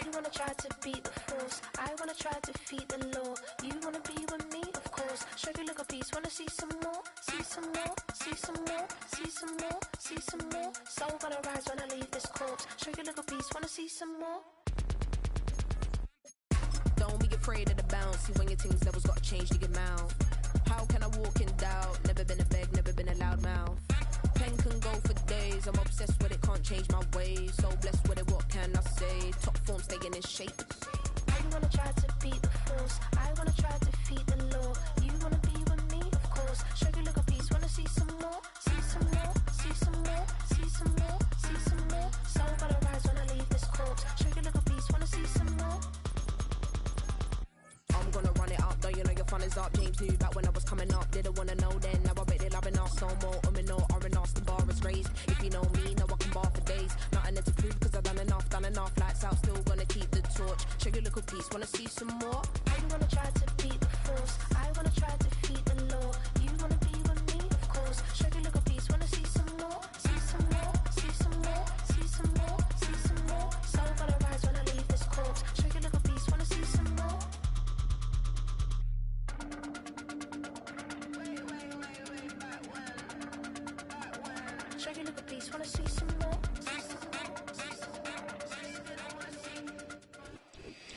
You wanna try to beat the force, I wanna try to defeat the law. You wanna be with me, of course. Show you little piece, wanna see some more, see some more, see some more, see some more, see some more. Soul gonna rise when I leave this corpse. Show you little piece, wanna see some more. Don't be afraid of the bounce. See when your things levels got changed to your mouth. How can I walk in doubt? Never been a beg, never been a loud mouth. Pen can go for days. I'm obsessed with it, can't change my ways. So blessed with it, what can I say? Top form staying in shape. You wanna try to beat the force, I wanna try to defeat the law. You wanna be with me, of course. Show you little piece, wanna see some more, see some more, see some more, see some more, see some more. Soul gonna rise when I leave this corpse. Show you little piece, wanna see some more. I'm gonna run it up, though you know your fun is up. James knew back when I was coming up, didn't wanna know then. Now I bet they're loving us no more. No R&R, the bar is raised. If you know me, know I can bar for days. Nothing to prove, cause I've done enough. Lights out, still gonna keep the torch. Show you a little piece, wanna see some more? You wanna try to beat the force, I wanna try to defeat the law. You wanna be with me, of course. Show you a little piece, wanna see some more, see some more, see some more, see some more, see some more. Soul gonna rise when I leave this corpse. Show you a little piece, wanna see some more. Show you a little piece, wanna see some more.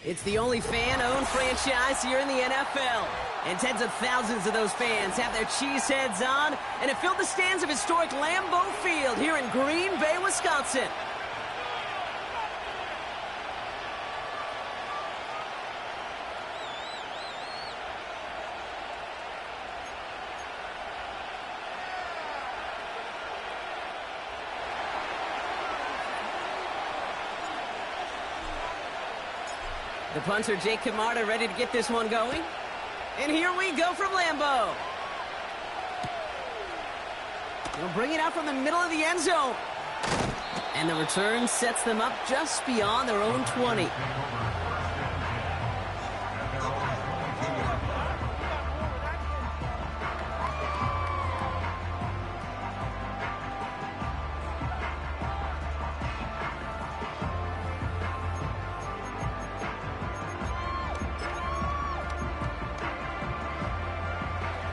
It's the only fan-owned franchise here in the NFL. And tens of thousands of those fans have their cheeseheads on and have filled the stands of historic Lambeau Field here in Green Bay, Wisconsin. The punter, Jake Camarda, ready to get this one going. And here we go from Lambeau. They'll bring it out from the middle of the end zone. And the return sets them up just beyond their own 20.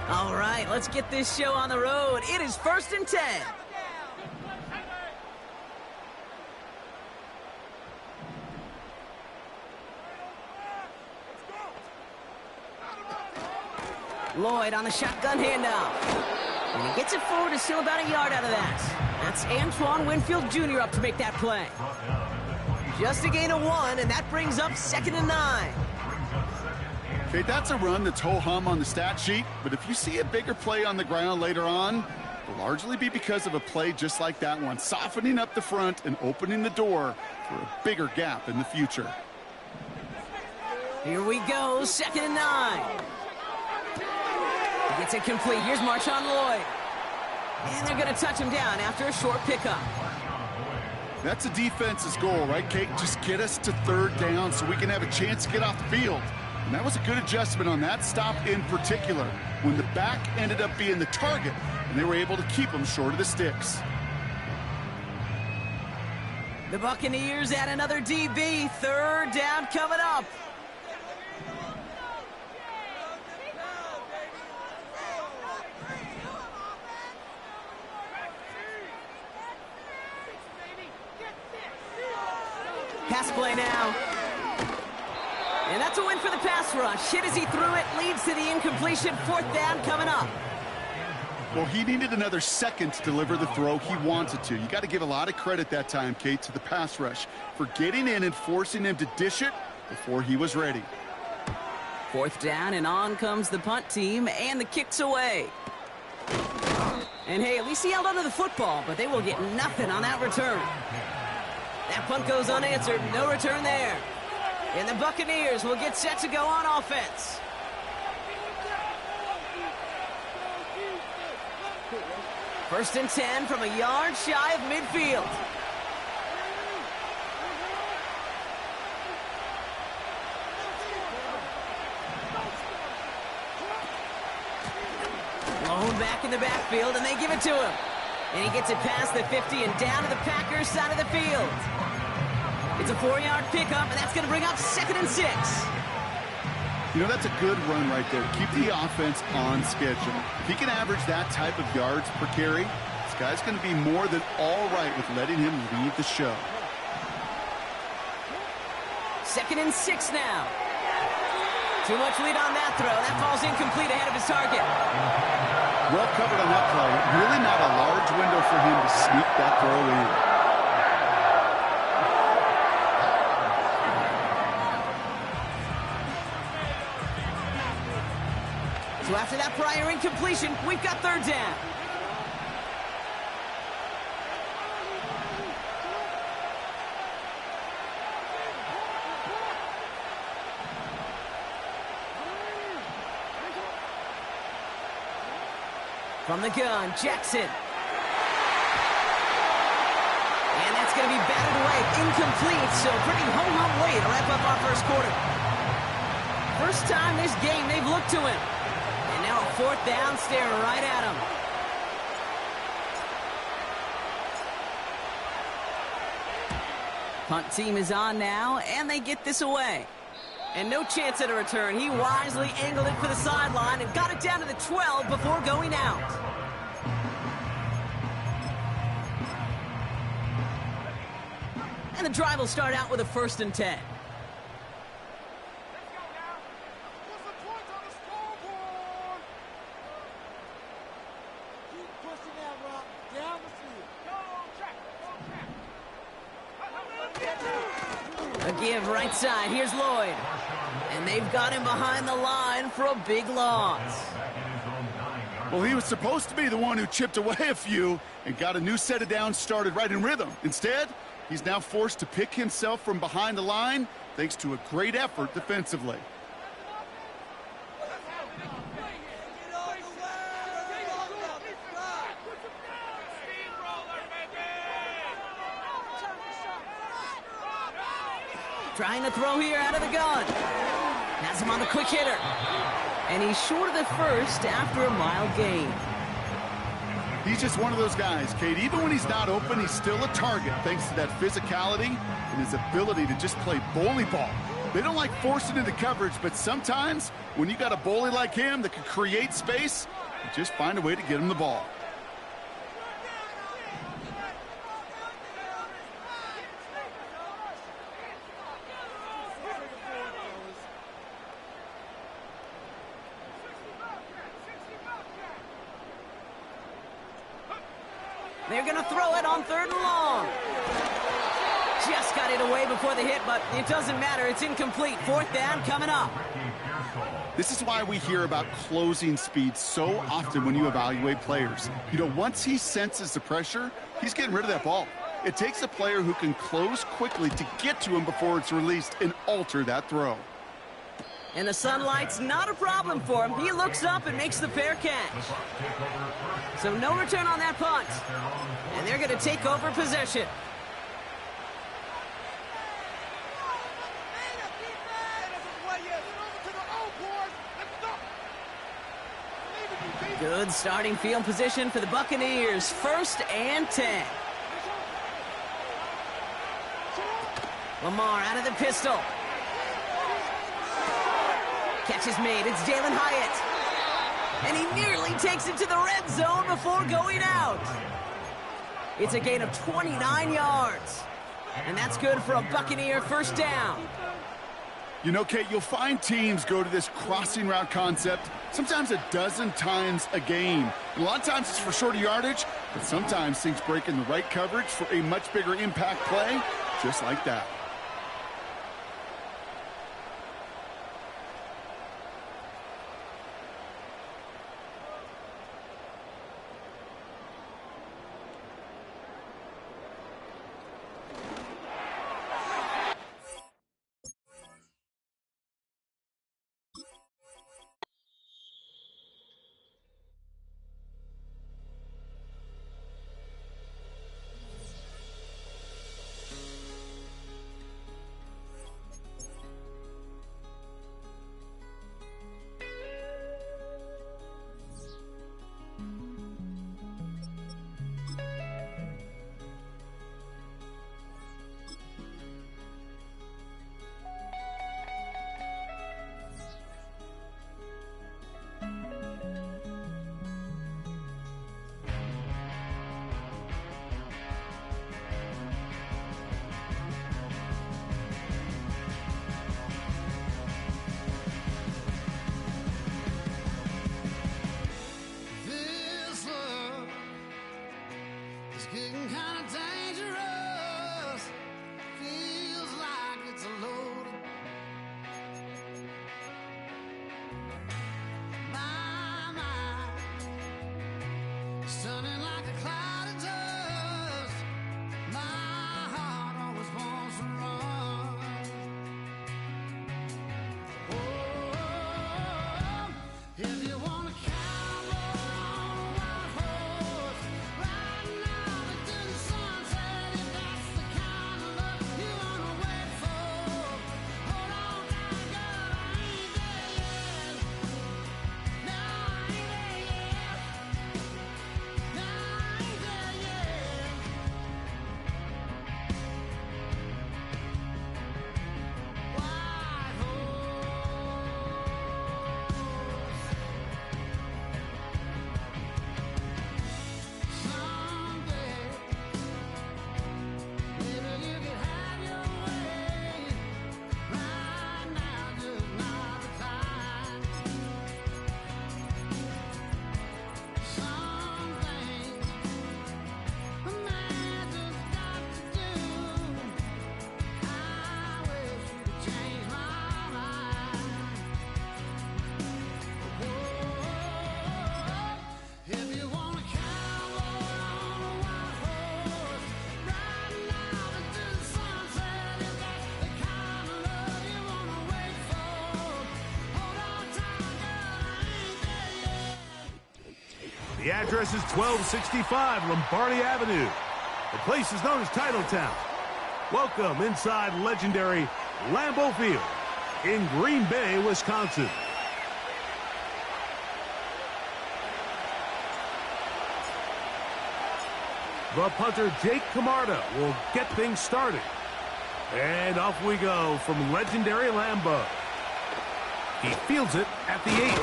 All right, let's get this show on the road. It is 1st and 10. Lloyd on the shotgun handoff. And he gets it forward, is still about a yard out of that. That's Antoine Winfield Jr. up to make that play. Just a gain of 1, and that brings up 2nd and 9. Okay, that's a run that's ho-hum on the stat sheet, but if you see a bigger play on the ground later on, it'll largely be because of a play just like that one, softening up the front and opening the door for a bigger gap in the future. Here we go, 2nd and 9. He gets it complete. Here's Marshawn Lloyd. And they're going to touch him down after a short pickup. That's a defense's goal, right, Kate? Just get us to 3rd down so we can have a chance to get off the field. And that was a good adjustment on that stop in particular, when the back ended up being the target, and they were able to keep him short of the sticks. The Buccaneers add another DB. 3rd down coming up. Pass play now. And that's a win for the pass rush. Hit as he threw it, leads to the incompletion. 4th down coming up. Well, he needed another second to deliver the throw he wanted to. You got to give a lot of credit that time, Kate, to the pass rush for getting in and forcing him to dish it before he was ready. 4th down, and on comes the punt team, and the kick's away. And hey, at least he held onto the football, but they will get nothing on that return. That punt goes unanswered. No return there. And the Buccaneers will get set to go on offense. First and 10 from a yard shy of midfield. Blown back in the backfield, and they give it to him. And he gets it past the 50 and down to the Packers side of the field. It's a 4-yard pickup, and that's going to bring up 2nd and 6. You know, that's a good run right there. Keep the offense on schedule. If he can average that type of yards per carry, this guy's going to be more than all right with letting him lead the show. 2nd and 6 now. Too much lead on that throw. That falls incomplete ahead of his target. Well covered on that play. Really not a large window for him to sneak that throw in. So after that prior incompletion, we've got 3rd down. From the gun, Jackson. And that's going to be batted away, incomplete, so pretty ho-hum way to wrap up our first quarter. First time this game they've looked to him. And now a 4th down, staring right at him. Punt team is on now, and they get this away. And no chance at a return. He wisely angled it for the sideline and got it down to the 12 before going out. And the drive will start out with a 1st and 10. A give right side. Here's Lloyd. And they've got him behind the line for a big loss. Well, he was supposed to be the one who chipped away a few and got a new set of downs started right in rhythm. Instead, he's now forced to pick himself from behind the line thanks to a great effort defensively. Trying to throw here out of the gun. Has him on the quick hitter. And he's short of the first after a mild gain. He's just one of those guys, Kate. Even when he's not open, he's still a target thanks to that physicality and his ability to just play bully ball. They don't like forcing into coverage, but sometimes when you got a bully like him that can create space, you just find a way to get him the ball. They're going to throw it on 3rd and long. Just got it away before the hit, but it doesn't matter. It's incomplete. 4th down coming up. This is why we hear about closing speed so often when you evaluate players. You know, once he senses the pressure, he's getting rid of that ball. It takes a player who can close quickly to get to him before it's released and alter that throw. And the sunlight's not a problem for him. He looks up and makes the fair catch. So no return on that punt. And they're going to take over possession. Good starting field position for the Buccaneers. 1st and 10. Lamar out of the pistol. Catch is made. It's Jalen Hyatt. And he nearly takes it to the red zone before going out. It's a gain of 29 yards. And that's good for a Buccaneer 1st down. You know, Kate, you'll find teams go to this crossing route concept sometimes a dozen times a game. And a lot of times it's for shorter yardage, but sometimes things break in the right coverage for a much bigger impact play, just like that. It's getting kind of dangerous. Feels like it's a load. My mind is turning like a cloud of dust. My heart always wants to run. Oh, if you want to cowboy on a white horse, right now into the sunset, if that's the kind of love you want to wait for, hold on now, girl, I ain't there yet. No, I ain't there yet. No, I ain't there yet. White horse. Someday, maybe you could have your way. Right now, just not the time. Some things a man just got to do. I wish you could change my mind. Whoa, if you want a cowboy on a white horse, riding out into the sunset, if that's the kind of love you want to wait for, hold on tight, girl, I ain't there yet. The address is 1265 Lombardi Avenue. The place is known as Titletown. Welcome inside legendary Lambeau Field in Green Bay, Wisconsin. The punter, Jake Camarda, will get things started. And off we go from legendary Lambeau. He fields it at the 8.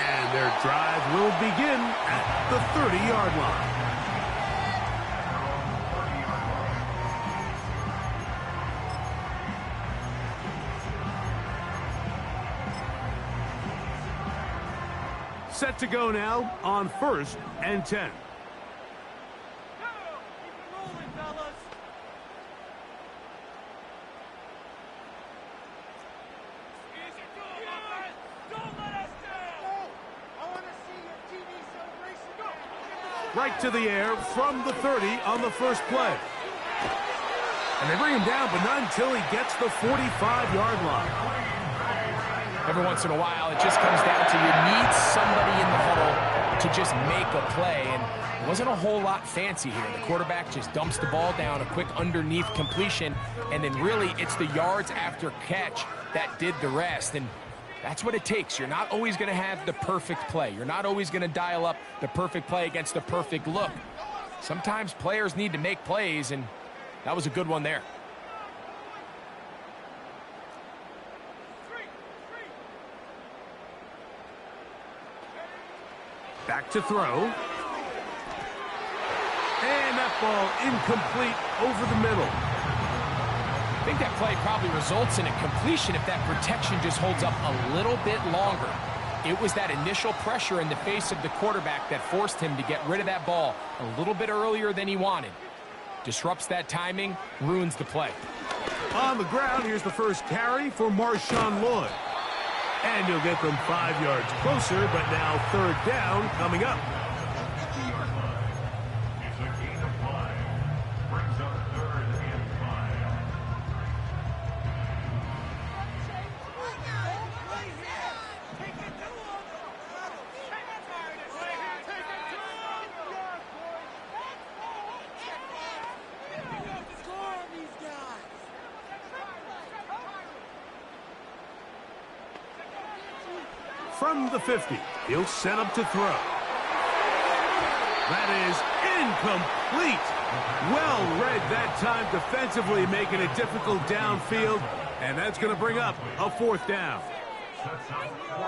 And their drive will begin at the 30-yard line. Set to go now on 1st and 10. Right to the air from the 30 on the first play. And they bring him down, but not until he gets the 45-yard line. Every once in a while, it just comes down to you need somebody in the huddle to just make a play. And it wasn't a whole lot fancy here. The quarterback just dumps the ball down, a quick underneath completion, and then really it's the yards after catch that did the rest. And that's what it takes. You're not always going to have the perfect play. You're not always going to dial up the perfect play against the perfect look. Sometimes players need to make plays, and that was a good one there. Back to throw. And that ball incomplete over the middle. I think that play probably results in a completion if that protection just holds up a little bit longer. It was that initial pressure in the face of the quarterback that forced him to get rid of that ball a little bit earlier than he wanted. Disrupts that timing, ruins the play. On the ground, here's the first carry for Marshawn Lloyd. And he'll get them 5 yards closer, but now 3rd down coming up. From the 50, he'll set up to throw. That is incomplete. Well read that time defensively, making it difficult downfield, and that's going to bring up a 4th down.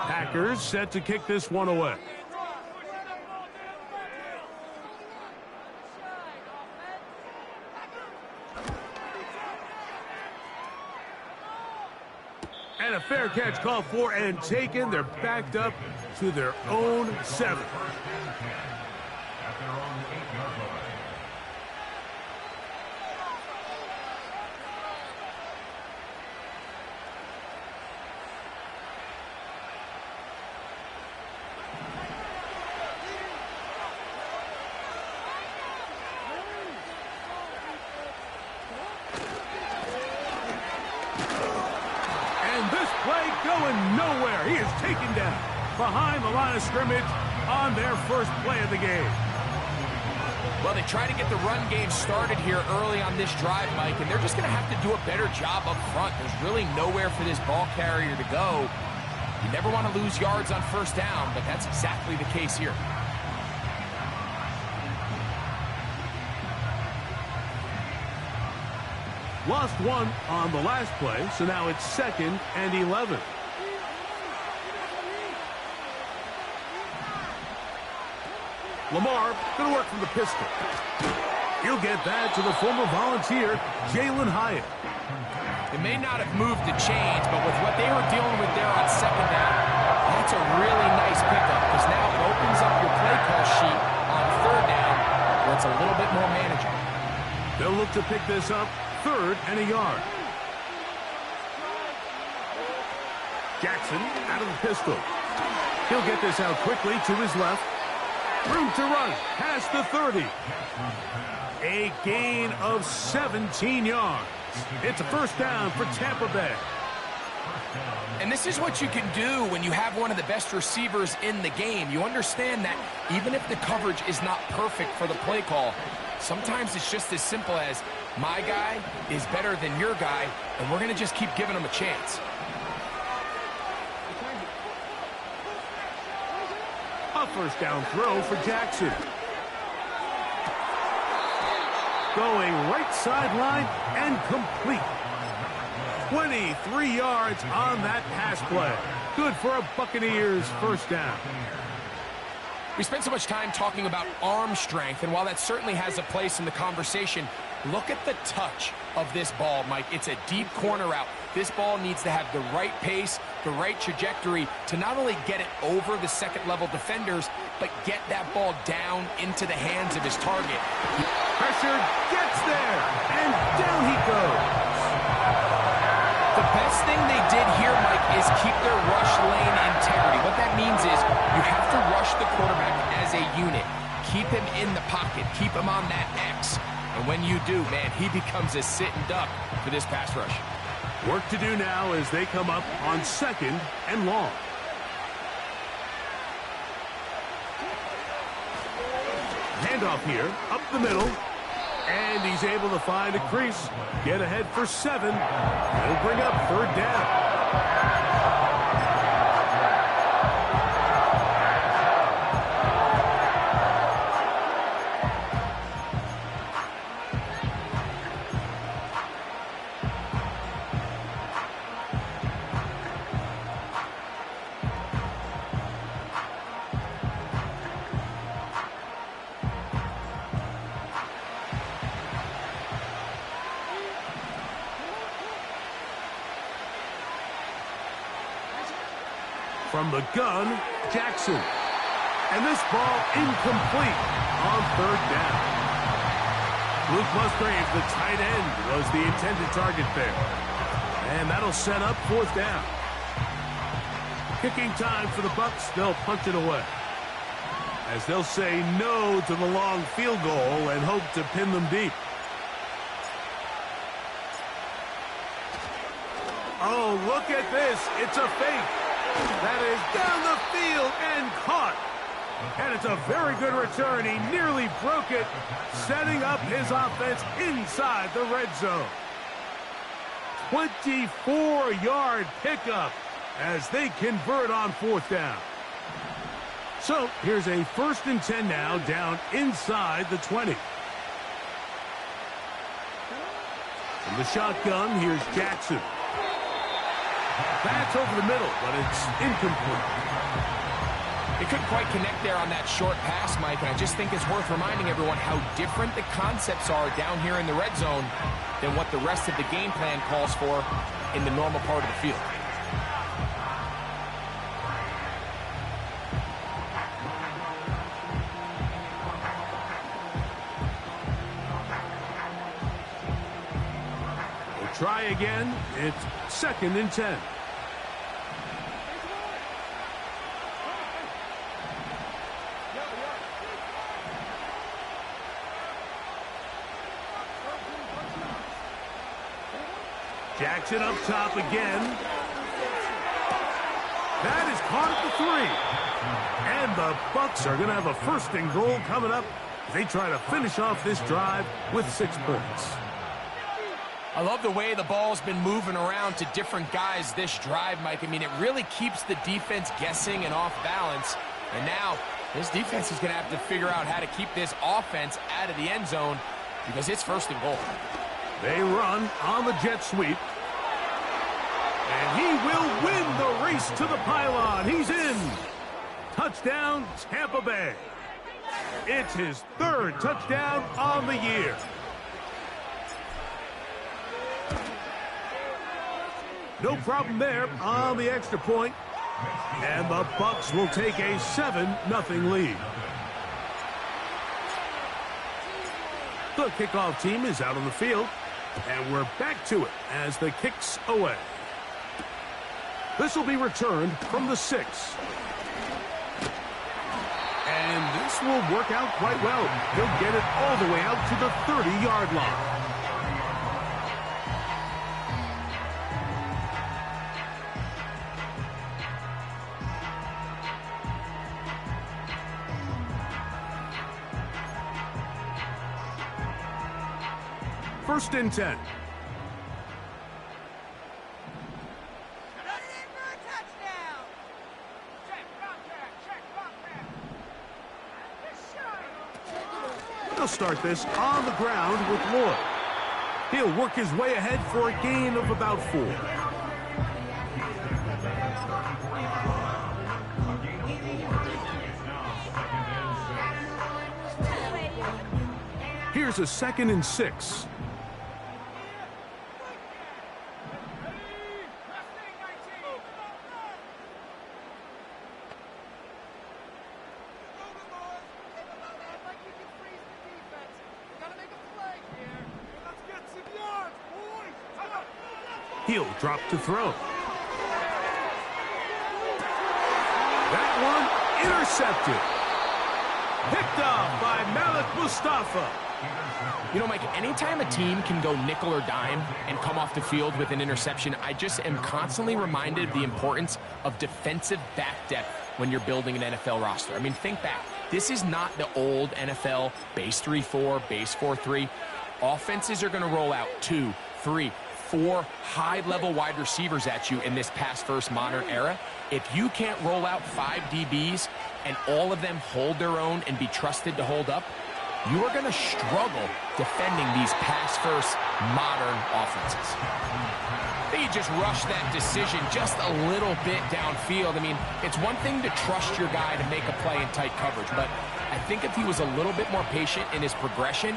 Packers set to kick this one away. And a fair catch called for and taken. They're backed up to their own 7. going nowhere. He is taken down behind the line of scrimmage on their first play of the game. Well, they try to get the run game started here early on this drive, Mike, and they're just going to have to do a better job up front. There's really nowhere for this ball carrier to go. You never want to lose yards on first down, but that's exactly the case here. Lost one on the last play, so now it's 2nd and 11. Lamar going to work from the pistol. He'll get that to the former Volunteer, Jalen Hyatt. It may not have moved the chains, but with what they were dealing with there on second down, that's a really nice pickup because now it opens up your play call sheet on third down where it's a little bit more manageable. They'll look to pick this up, 3rd and a yard. Jackson out of the pistol. He'll get this out quickly to his left. Room to run past the 30. A gain of 17 yards. It's a first down for Tampa Bay. And this is what you can do when you have one of the best receivers in the game. You understand that even if the coverage is not perfect for the play call, sometimes it's just as simple as my guy is better than your guy, and we're going to just keep giving him a chance. A first down throw for Jackson. Going right sideline and complete. 23 yards on that pass play. Good for a Buccaneers first down. We spent so much time talking about arm strength, and while that certainly has a place in the conversation, look at the touch of this ball, Mike. It's a deep corner route. This ball needs to have the right pace, the right trajectory to not only get it over the second-level defenders, but get that ball down into the hands of his target. Pressure gets there, and down he goes. The best thing they did here, Mike, is keep their rush lane integrity. What that means is you have to rush the quarterback as a unit. Keep him in the pocket. Keep him on that X. And when you do, man, he becomes a sitting duck for this pass rush. Work to do now as they come up on 2nd and long. Handoff here, up the middle. And he's able to find a crease. Get ahead for 7. He'll bring up 3rd down. From the gun, Jackson. And this ball incomplete on 3rd down. Luke Musgrave, the tight end, was the intended target there. And that'll set up 4th down. Kicking time for the Bucs. They'll punch it away, as they'll say no to the long field goal and hope to pin them deep. Oh, look at this. It's a fake. That is down the field and caught. And it's a very good return. He nearly broke it, setting up his offense inside the red zone. 24-yard pickup as they convert on 4th down. So here's a 1st and 10 now, down inside the 20. From the shotgun, here's Jackson. That's over the middle, but it's incomplete. They couldn't quite connect there on that short pass, Mike, and I just think it's worth reminding everyone how different the concepts are down here in the red zone than what the rest of the game plan calls for in the normal part of the field. Try again. It's 2nd and 10. Jackson up top again. That is caught at the 3. And the Bucs are going to have a first and goal coming up. They try to finish off this drive with 6 points. I love the way the ball's been moving around to different guys this drive, Mike. I mean, it really keeps the defense guessing and off balance. And now, this defense is going to have to figure out how to keep this offense out of the end zone because it's first and goal. They run on the jet sweep. And he will win the race to the pylon. He's in. Touchdown, Tampa Bay. It's his 3rd touchdown on the year. No problem there on the extra point. And the Bucs will take a 7-0 lead. The kickoff team is out on the field. And we're back to it as the kick's away. This will be returned from the 6. And this will work out quite well. He'll get it all the way out to the 30-yard line. First and 10. They'll start this on the ground with Lloyd. He'll work his way ahead for a gain of about 4. Here's a 2nd and 6. He'll drop to throw. That one intercepted. Picked off by Malik Mustafa. You know, Mike, anytime a team can go nickel or dime and come off the field with an interception, I just am constantly reminded of the importance of defensive back depth when you're building an NFL roster. I mean, think back. This is not the old NFL base 3-4, base 4-3. Offenses are going to roll out 2, 3, 4 high-level wide receivers at you in this pass-first modern era. If you can't roll out 5 DBs and all of them hold their own and be trusted to hold up, you are going to struggle defending these pass-first modern offenses. They just rushed that decision just a little bit downfield. I mean, it's one thing to trust your guy to make a play in tight coverage, but I think if he was a little bit more patient in his progression,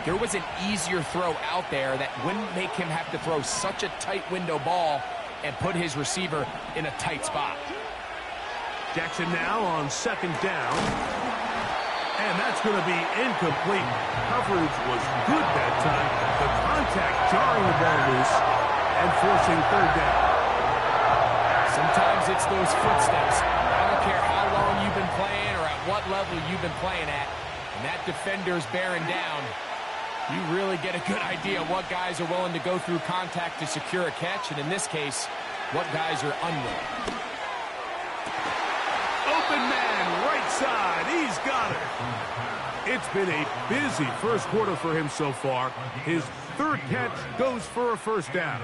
there was an easier throw out there that wouldn't make him have to throw such a tight window ball and put his receiver in a tight spot. Jackson now on 2nd down. And that's going to be incomplete. Coverage was good that time. The contact jarring the ball loose and forcing 3rd down. Sometimes it's those footsteps. I don't care how long you've been playing or at what level you've been playing at. And that defender's bearing down. You really get a good idea of what guys are willing to go through contact to secure a catch. And in this case, what guys are unwilling. Open man, right side. He's got it. It's been a busy first quarter for him so far. His 3rd catch goes for a 1st down.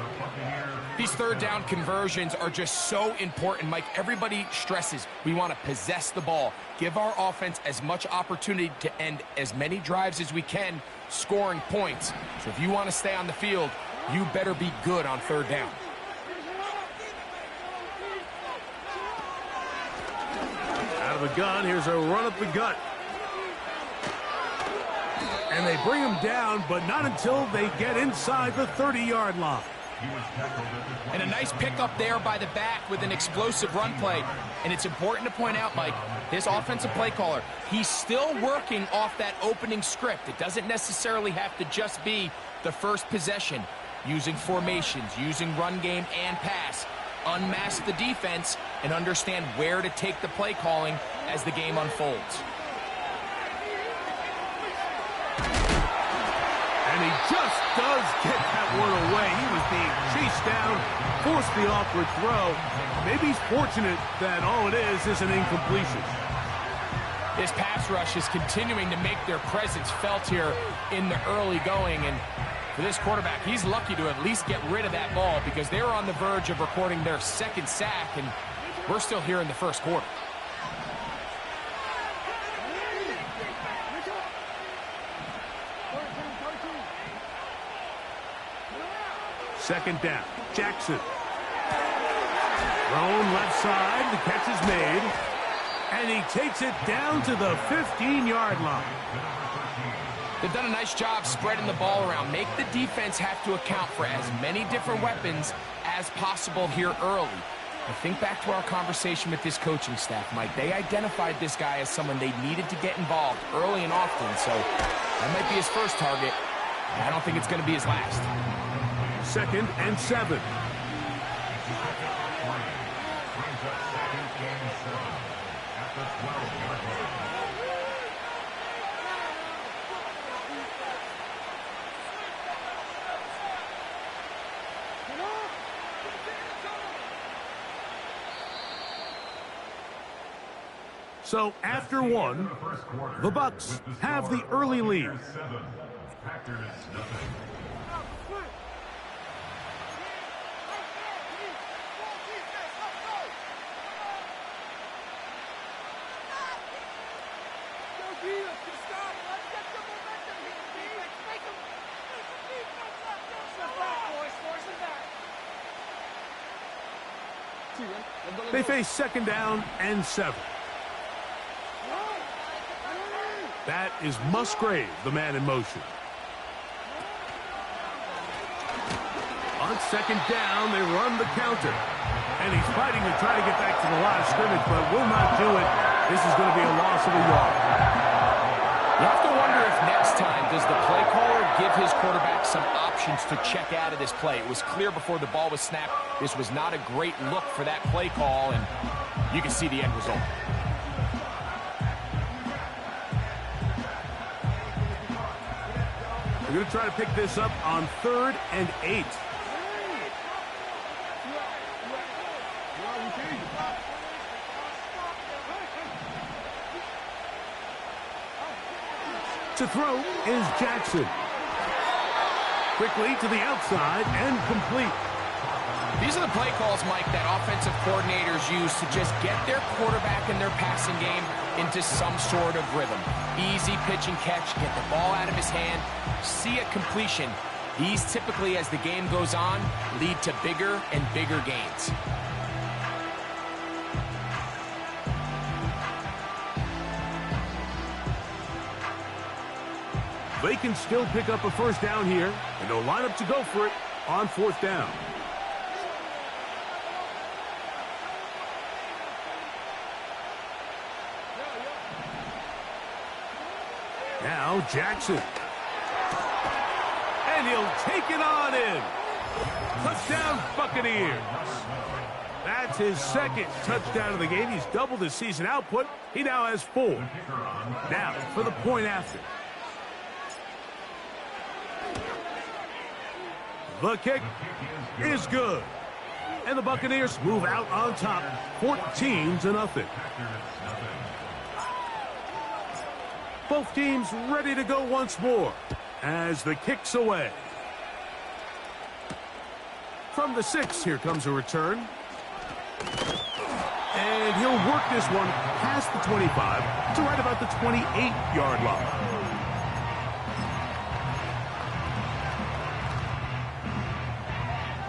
These 3rd down conversions are just so important, Mike. Everybody stresses we want to possess the ball, give our offense as much opportunity to end as many drives as we can, scoring points. So if you want to stay on the field, you better be good on 3rd down. Out of the gun, here's a run up the gut. And they bring him down, but not until they get inside the 30-yard line. And a nice pickup there by the back with an explosive run play. And it's important to point out, Mike, his offensive play caller, he's still working off that opening script. It doesn't necessarily have to just be the first possession. Using formations, using run game and pass. Unmask the defense and understand where to take the play calling as the game unfolds. And he just does get that one away. He was being chased down, forced the awkward throw. Maybe he's fortunate that all it is an incompletion. This pass rush is continuing to make their presence felt here in the early going. And for this quarterback, he's lucky to at least get rid of that ball because they were on the verge of recording their second sack, and we're still here in the first quarter. Second down, Jackson. Thrown left side, the catch is made. And he takes it down to the 15-yard line. They've done a nice job spreading the ball around. Make the defense have to account for as many different weapons as possible here early. I think back to our conversation with this coaching staff, Mike. They identified this guy as someone they needed to get involved early and often, so that might be his first target. I don't think it's going to be his last. 2nd and 7. So after one, the Bucs have the early lead. They face 2nd down and 7. That is Musgrave, the man in motion. On 2nd down, they run the counter. And he's fighting to try to get back to the line of scrimmage, but will not do it. This is going to be a loss of a yard. You have to wonder if next time, does the play caller give his quarterback some options to check out of this play? It was clear before the ball was snapped, this was not a great look for that play call, and you can see the end result. They're going to try to pick this up on 3rd and 8. To throw is Jackson. Quickly to the outside and complete. These are the play calls, Mike, that offensive coordinators use to just get their quarterback and their passing game into some sort of rhythm. Easy pitch and catch, get the ball out of his hand, see a completion. These typically, as the game goes on, lead to bigger and bigger gains. They can still pick up a first down here, and they'll line up to go for it on 4th down. Now Jackson. And he'll take it on in. Touchdown, Buccaneers. That's his 2nd touchdown of the game. He's doubled his season output. He now has 4. Now for the point after. The kick is good. And the Buccaneers move out on top, 14-0. Both teams ready to go once more as the kick's away. From the 6, here comes a return. And he'll work this one past the 25 to right about the 28-yard line.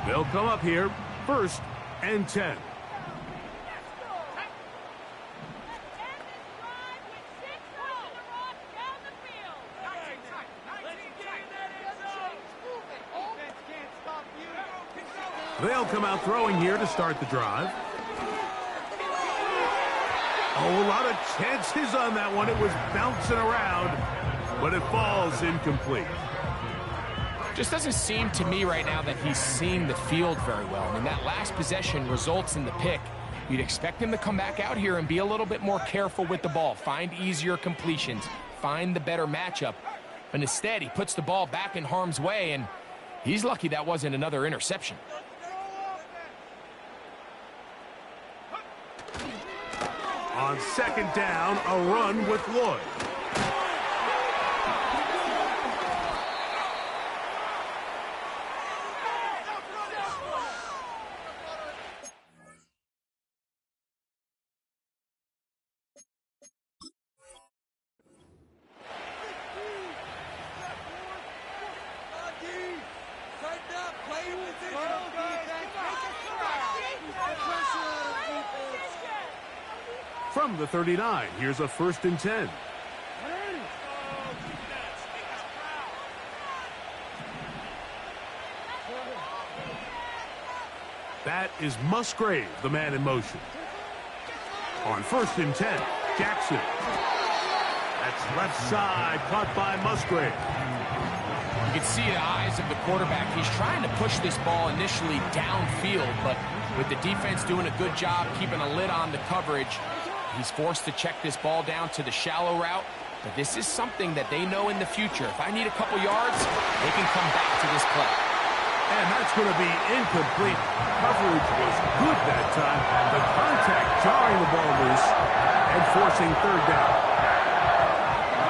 They'll come up here, 1st and 10. They'll come out throwing here to start the drive. Oh, a lot of chances on that one. It was bouncing around, but it falls incomplete. Just doesn't seem to me right now that he's seeing the field very well. I mean, that last possession results in the pick. You'd expect him to come back out here and be a little bit more careful with the ball, find easier completions, find the better matchup. But instead, he puts the ball back in harm's way, and he's lucky that wasn't another interception. On second down, a run with Lloyd. From the 39, here's a 1st and 10. That is Musgrave, the man in motion. On 1st and 10, Jackson. That's left side, caught by Musgrave. You can see the eyes of the quarterback. He's trying to push this ball initially downfield, but with the defense doing a good job keeping a lid on the coverage, he's forced to check this ball down to the shallow route. But this is something that they know in the future. If I need a couple yards, they can come back to this play. And that's going to be incomplete. Coverage was good that time. The contact jarring the ball loose and forcing 3rd down.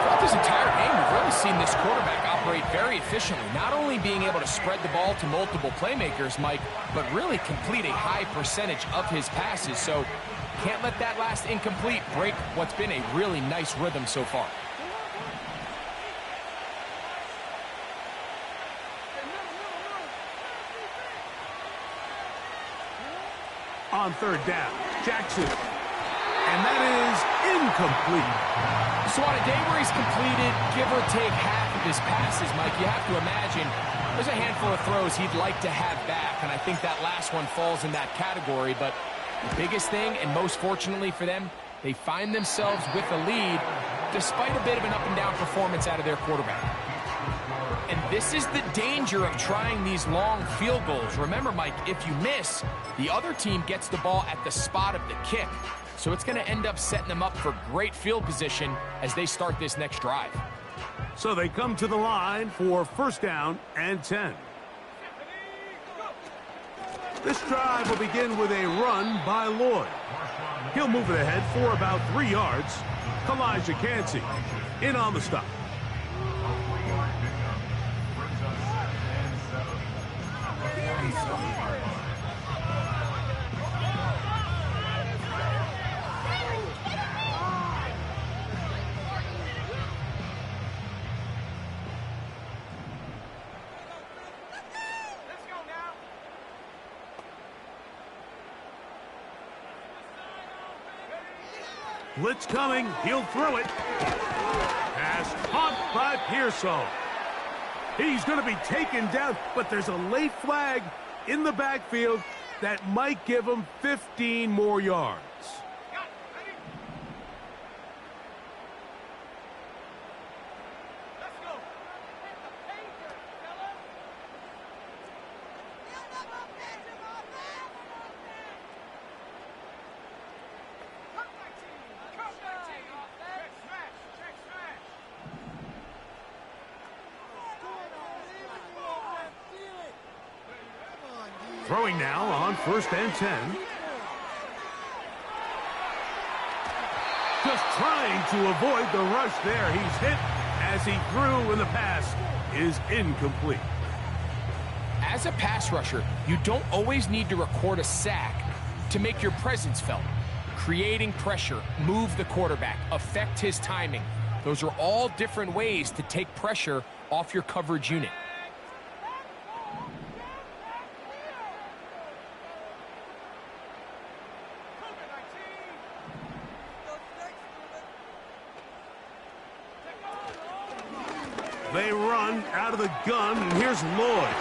Throughout this entire game, we've really seen this quarterback operate very efficiently, not only being able to spread the ball to multiple playmakers, Mike, but really complete a high percentage of his passes. So can't let that last incomplete break what's been a really nice rhythm so far. On 3rd down, Jackson. And that is incomplete. So on a day where he's completed, give or take half of his passes, Mike, you have to imagine there's a handful of throws he'd like to have back, and I think that last one falls in that category. But the biggest thing, and most fortunately for them, they find themselves with a lead despite a bit of an up-and-down performance out of their quarterback. And this is the danger of trying these long field goals. Remember, Mike, if you miss, the other team gets the ball at the spot of the kick. So it's going to end up setting them up for great field position as they start this next drive. So they come to the line for 1st down and 10. This drive will begin with a run by Lloyd. He'll move it ahead for about 3 yards. Elijah Cansey in on the stop. Blitz coming. He'll throw it. Pass caught by Pearsall. He's going to be taken down, but there's a late flag in the backfield that might give him 15 more yards. Throwing now on 1st and 10. Just trying to avoid the rush there. He's hit as he threw, and the pass is incomplete. As a pass rusher, you don't always need to record a sack to make your presence felt. Creating pressure, move the quarterback, affect his timing. Those are all different ways to take pressure off your coverage unit. They run out of the gun, and here's Lloyd.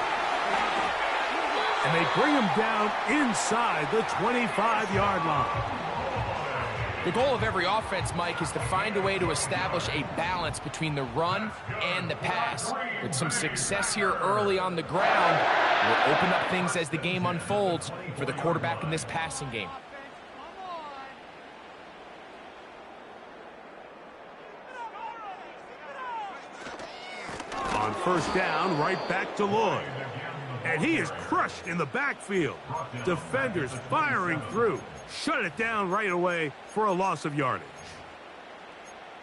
And they bring him down inside the 25-yard line. The goal of every offense, Mike, is to find a way to establish a balance between the run and the pass. With some success here early on the ground, will open up things as the game unfolds for the quarterback in this passing game. On 1st down, right back to Lloyd. And he is crushed in the backfield. Defenders firing through. Shut it down right away for a loss of yardage.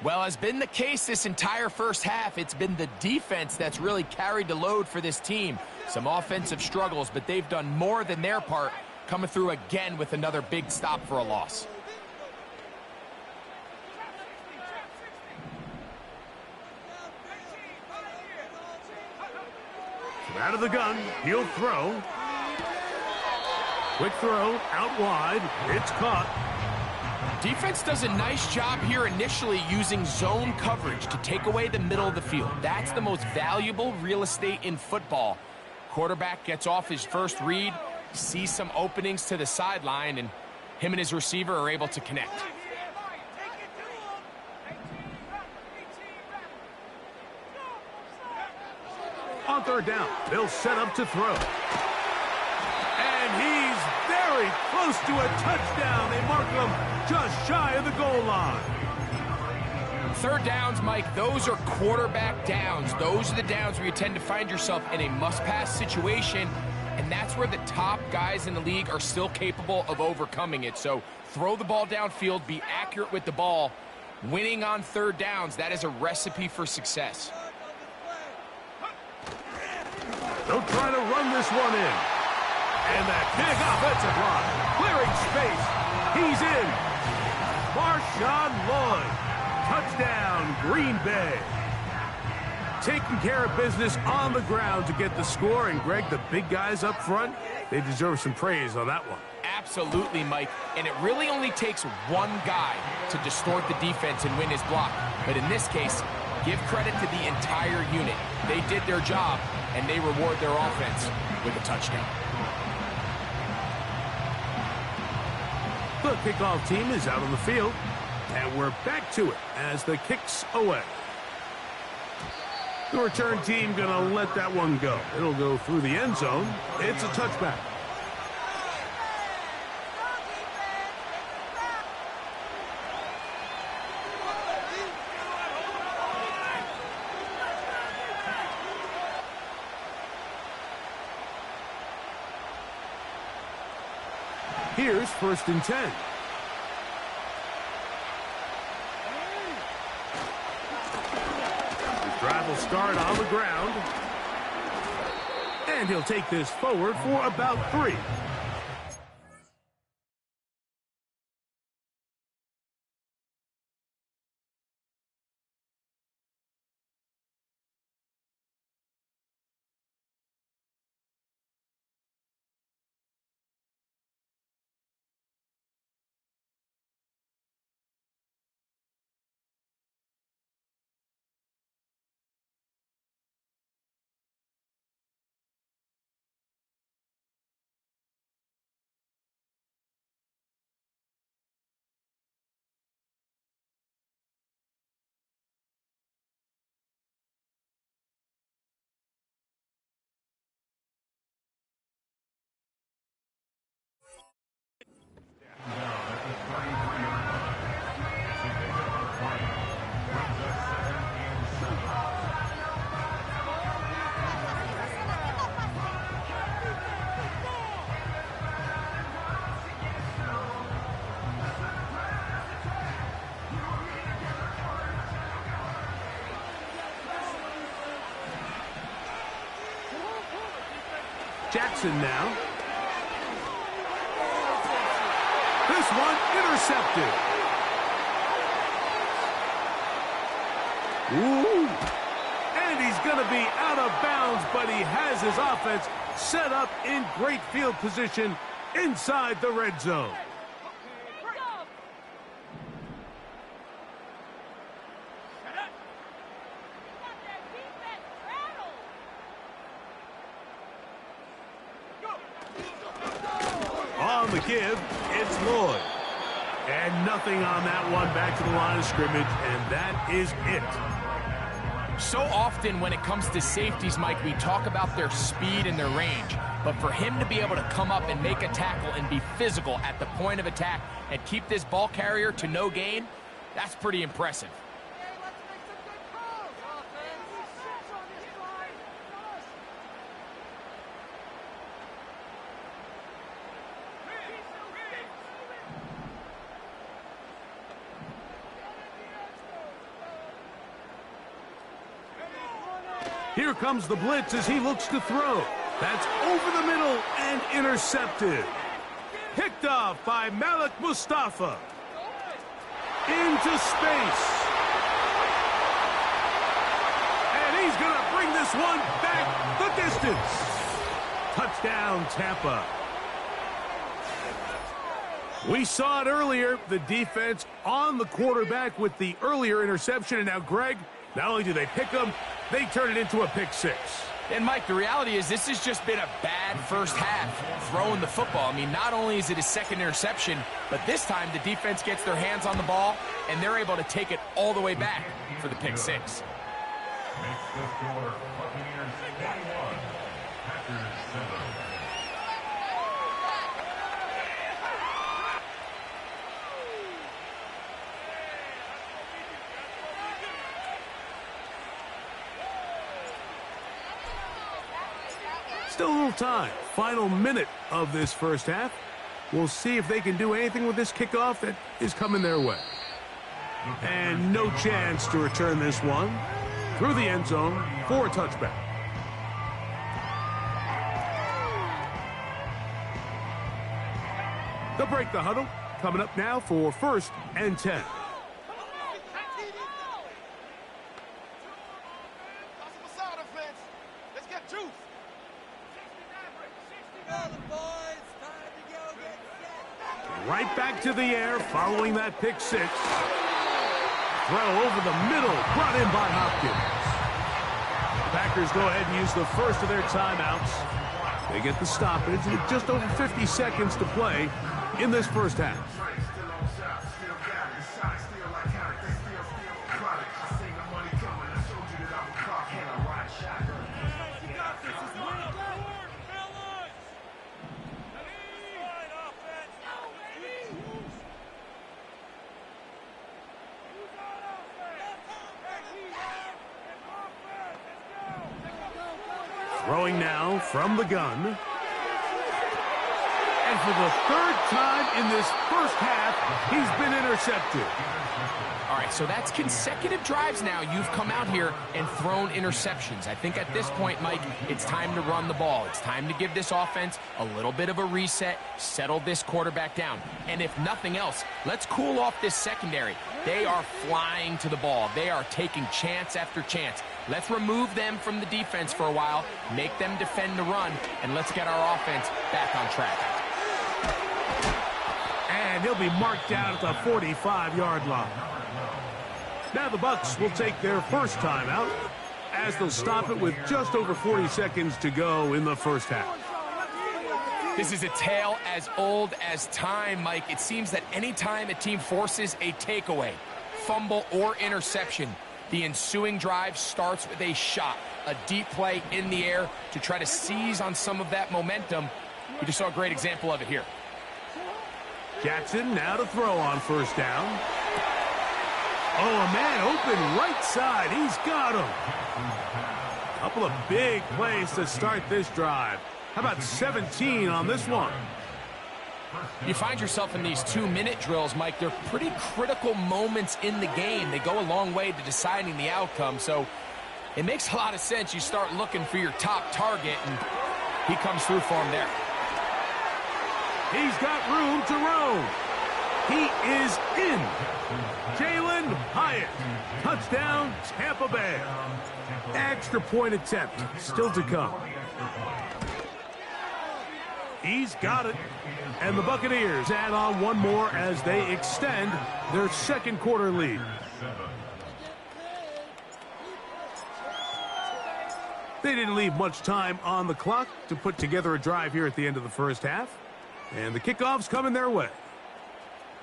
Well, has been the case this entire first half. It's been the defense that's really carried the load for this team. Some offensive struggles, but they've done more than their part, coming through again with another big stop for a loss. Out of the gun, he'll throw. Quick throw, out wide, it's caught. Defense does a nice job here initially using zone coverage to take away the middle of the field. That's the most valuable real estate in football. Quarterback gets off his first read, sees some openings to the sideline, and him and his receiver are able to connect. On third down, they'll set up to throw. And he's very close to a touchdown. They mark him just shy of the goal line. Third downs, Mike, those are quarterback downs. Those are the downs where you tend to find yourself in a must-pass situation, and that's where the top guys in the league are still capable of overcoming it. So throw the ball downfield, be accurate with the ball. Winning on third downs, that is a recipe for success. They'll try to run this one in. And that big offensive line, clearing space. He's in. Marshawn Lloyd. Touchdown, Green Bay. Taking care of business on the ground to get the score. And, Greg, the big guys up front, they deserve some praise on that one. Absolutely, Mike. And it really only takes one guy to distort the defense and win his block. But in this case, give credit to the entire unit. They did their job, and they reward their offense with a touchdown. The kickoff team is out on the field, and we're back to it as the kick's away. The return team gonna let that one go. It'll go through the end zone. It's a touchback. Here's 1st and 10. The drive will start on the ground. And he'll take this forward for about 3. Jackson now. This one intercepted. Ooh. And he's going to be out of bounds, but he has his offense set up in great field position inside the red zone. On the give, it's Lloyd. And nothing on that one, back to the line of scrimmage, and that is it. So often when it comes to safeties, Mike, we talk about their speed and their range. But for him to be able to come up and make a tackle and be physical at the point of attack and keep this ball carrier to no gain, that's pretty impressive. Here comes the blitz as he looks to throw. That's over the middle and intercepted. Picked off by Malik Mustafa. Into space. And he's going to bring this one back the distance. Touchdown, Tampa. We saw it earlier, the defense on the quarterback with the earlier interception. And now, Greg, not only do they pick him, they turn it into a pick six. And, Mike, the reality is this has just been a bad first half throwing the football. I mean, not only is it his second interception, but this time the defense gets their hands on the ball, and they're able to take it all the way back for the pick six. Makes the score Buccaneers 21, Packers 7. Still a little time. Final minute of this first half. We'll see if they can do anything with this kickoff that is coming their way. And no chance to return this one through the end zone for a touchback. They'll break the huddle. Coming up now for 1st and 10. Right back to the air following that pick six. Throw over the middle, brought in by Hopkins. Packers go ahead and use the first of their timeouts. They get the stoppage with just over 50 seconds to play in this first half. Throwing now from the gun. And for the third time in this first half, he's been intercepted. All right, so that's consecutive drives now. You've come out here and thrown interceptions. I think at this point, Mike, it's time to run the ball. It's time to give this offense a little bit of a reset, settle this quarterback down. And if nothing else, let's cool off this secondary. They are flying to the ball. They are taking chance after chance. Let's remove them from the defense for a while, make them defend the run, and let's get our offense back on track. And he'll be marked down at the 45-yard line. Now the Bucs will take their first timeout as they'll stop it with just over 40 seconds to go in the first half. This is a tale as old as time, Mike. It seems that anytime a team forces a takeaway, fumble, or interception, the ensuing drive starts with a shot, a deep play in the air to try to seize on some of that momentum. We just saw a great example of it here. Jackson now to throw on first down. Oh, a man open right side. He's got him. Couple of big plays to start this drive. How about 17 on this one? You find yourself in these 2-minute drills, Mike. They're pretty critical moments in the game. They go a long way to deciding the outcome, so it makes a lot of sense. You start looking for your top target, and he comes through for him there. He's got room to roam. He is in. Jalen Hyatt. Touchdown, Tampa Bay. Extra point attempt still to come. He's got it. And the Buccaneers add on one more as they extend their second quarter lead. They didn't leave much time on the clock to put together a drive here at the end of the first half. And the kickoff's coming their way.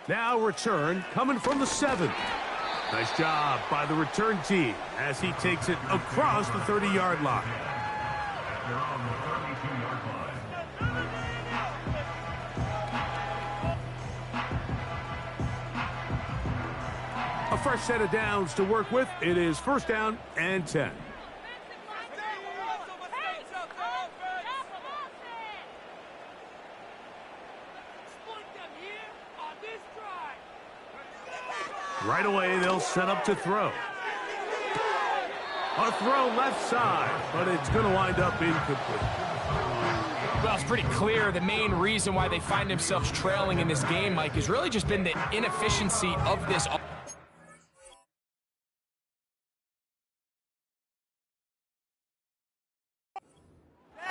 Now return coming from the 7. Nice job by the return team as he takes it across the 30-yard line. They're on the 32-yard line. A fresh set of downs to work with. It is 1st down and 10. Right away, they'll set up to throw. A throw left side, but it's going to wind up incomplete. Well, it's pretty clear the main reason why they find themselves trailing in this game, Mike, has really just been the inefficiency of this.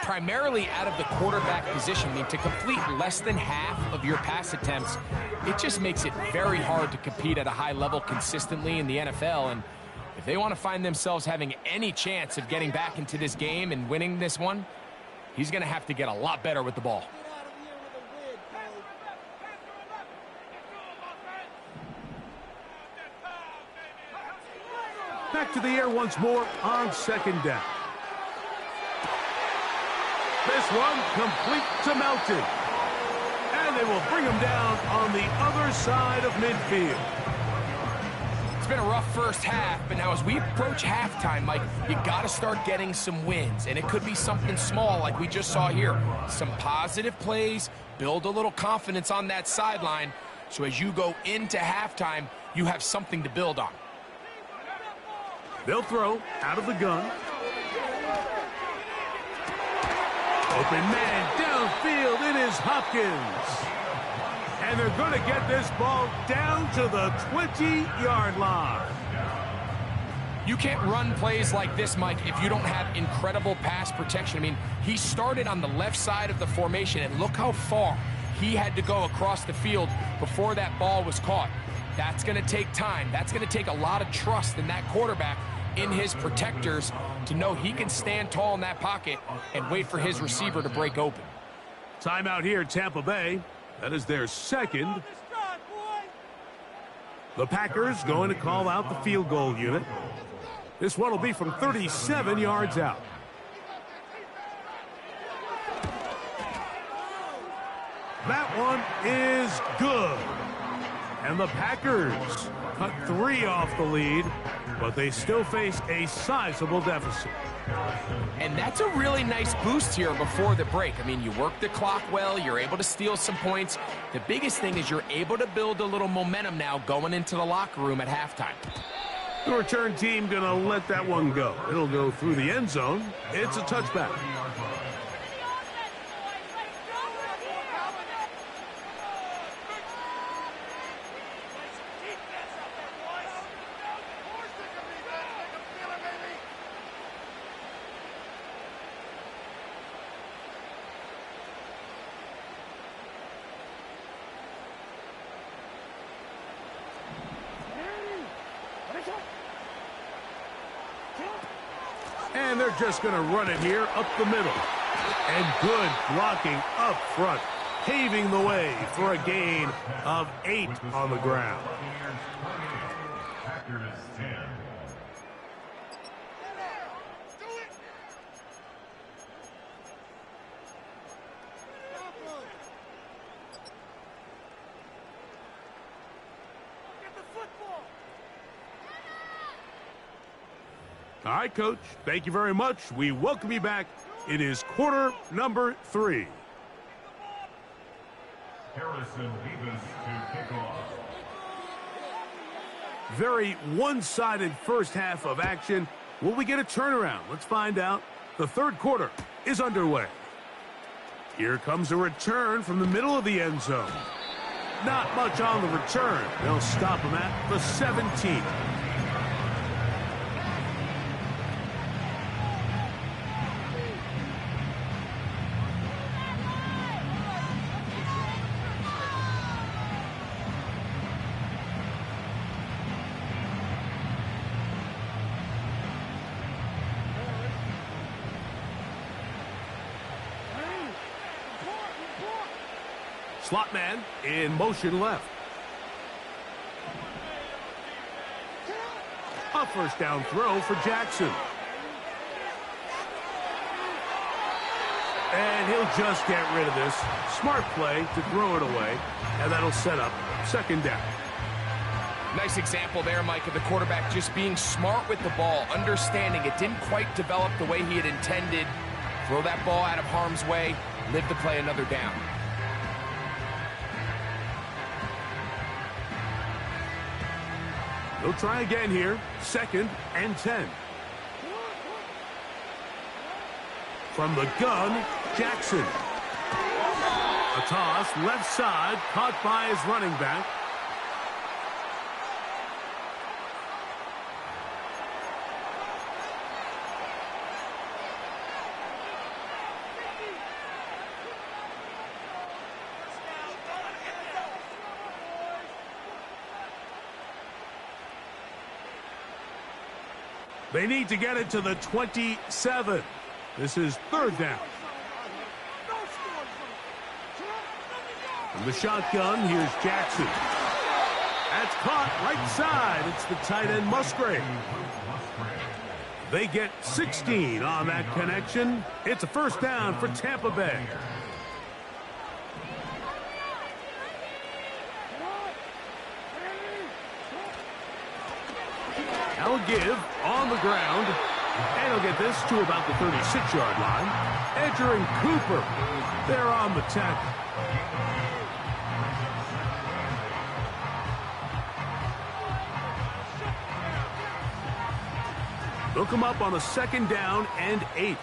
Primarily out of the quarterback position. I mean, to complete less than half of your pass attempts, it just makes it very hard to compete at a high level consistently in the NFL. And if they want to find themselves having any chance of getting back into this game and winning this one, he's going to have to get a lot better with the ball. Back to the air once more on second down. This one complete to Melton. And they will bring him down on the other side of midfield. It's been a rough first half, but now as we approach halftime, Mike, you got to start getting some wins. And it could be something small like we just saw here. Some positive plays, build a little confidence on that sideline. So as you go into halftime, you have something to build on. They'll throw out of the gun. Open man downfield, it is Hopkins. And they're going to get this ball down to the 20-yard line. You can't run plays like this, Mike, if you don't have incredible pass protection. I mean, he started on the left side of the formation, and look how far he had to go across the field before that ball was caught. That's going to take time. That's going to take a lot of trust in that quarterback, in his protectors, to know he can stand tall in that pocket and wait for his receiver to break open. Timeout here, Tampa Bay. That is their second. The Packers going to call out the field goal unit. This one will be from 37 yards out. That one is good. And the Packers cut 3 off the lead, but they still face a sizable deficit. And that's a really nice boost here before the break. I mean, you work the clock well, you're able to steal some points. The biggest thing is you're able to build a little momentum now going into the locker room at halftime. The return team going to let that one go. It'll go through the end zone. It's a touchback. And they're just going to run it here up the middle. And good blocking up front, paving the way for a gain of 8 on the ground. Packers 10. All right, Coach, thank you very much. We welcome you back. It is quarter number 3. Harrison Davis to kick off. Very one-sided first half of action. Will we get a turnaround? Let's find out. The third quarter is underway. Here comes a return from the middle of the end zone. Not much on the return. They'll stop him at the 17. Slot man in motion left. A first down throw for Jackson. And he'll just get rid of this. Smart play to throw it away. And that'll set up second down. Nice example there, Mike, of the quarterback just being smart with the ball, understanding it didn't quite develop the way he had intended. Throw that ball out of harm's way, live to play another down. They'll try again here. 2nd and 10. From the gun, Jackson. A toss, left side, caught by his running back. They need to get it to the 27. This is third down. From the shotgun, here's Jackson. That's caught right side. It's the tight end Musgrave. They get 16 on that connection. It's a first down for Tampa Bay. Now a give on the ground. And he'll get this to about the 36-yard line. Edger and Cooper, they're on the tackle. Look him up on a second down and 8.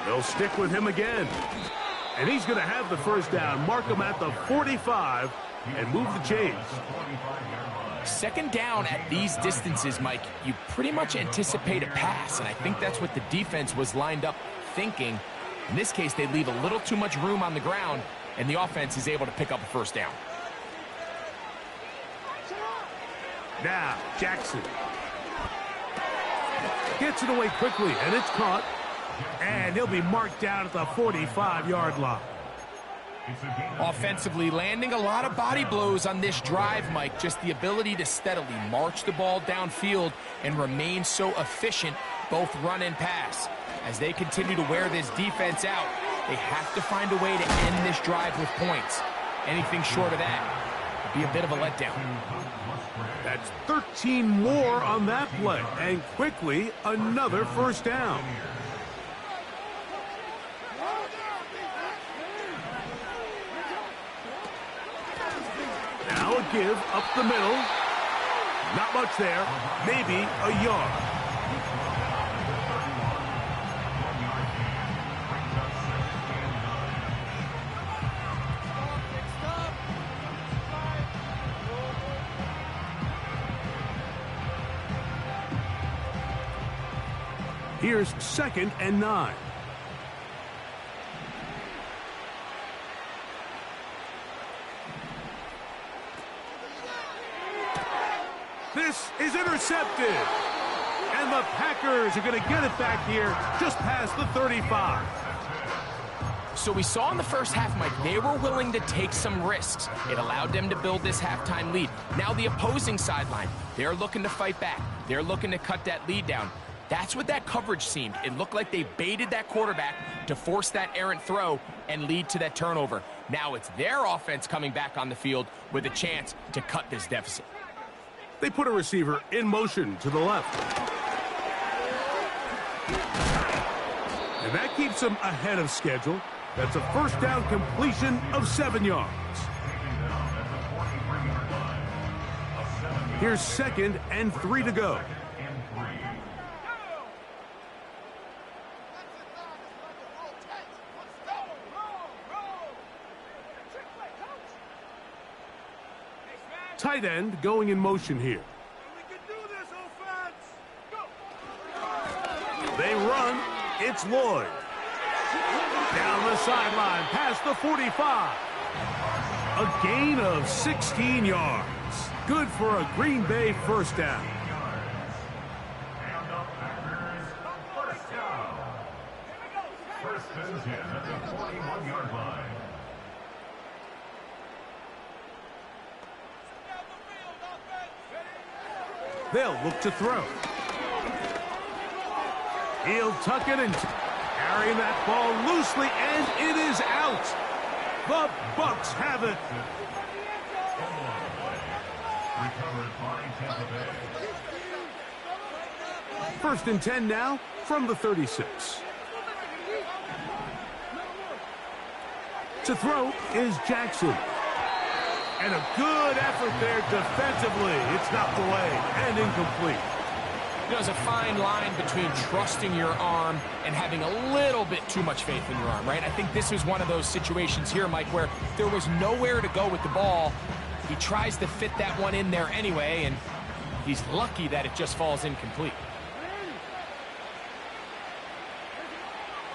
They'll stick with him again. And he's going to have the first down. Mark him at the 45 and move the chains. Second down at these distances, Mike, you pretty much anticipate a pass, and I think that's what the defense was lined up thinking. In this case, they leave a little too much room on the ground, and the offense is able to pick up a first down. Now, Jackson gets it away quickly, and it's caught. And he'll be marked down at the 45-yard line. Offensively, landing a lot of body blows on this drive, Mike. Just the ability to steadily march the ball downfield and remain so efficient, both run and pass. As they continue to wear this defense out, they have to find a way to end this drive with points. Anything short of that would be a bit of a letdown. That's 13 more on that play. And quickly, another first down. Now a give up the middle. Not much there. Maybe a yard. Here's 2nd and 9. This is intercepted. And the Packers are going to get it back here just past the 35. So we saw in the first half, Mike, they were willing to take some risks. It allowed them to build this halftime lead. Now the opposing sideline, they're looking to fight back. They're looking to cut that lead down. That's what that coverage seemed. It looked like they baited that quarterback to force that errant throw and lead to that turnover. Now it's their offense coming back on the field with a chance to cut this deficit. They put a receiver in motion to the left. And that keeps them ahead of schedule. That's a first down completion of 7 yards. Here's 2nd and 3 to go. Tight end going in motion here. They run. It's Lloyd. Down the sideline, past the 45. A gain of 16 yards. Good for a Green Bay first down. First and 10 at the 41-yard line. They'll look to throw. He'll tuck it and carrying that ball loosely, and it is out. The Bucs have it. Recovered by Tampa Bay. First and 10 now from the 36. To throw is Jackson. And a good effort there defensively. It's knocked away and incomplete. There's a fine line between trusting your arm and having a little bit too much faith in your arm, right? I think this is one of those situations here, Mike, where there was nowhere to go with the ball. He tries to fit that one in there anyway, and he's lucky that it just falls incomplete.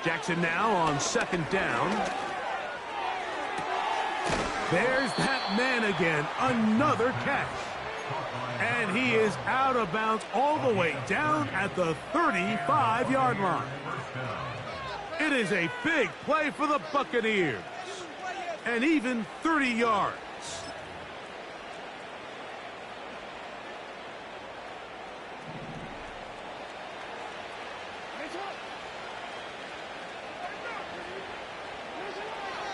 Jackson now on second down. There's that man again, another catch. And he is out of bounds all the way down at the 35-yard line. It is a big play for the Buccaneers. And even 30 yards.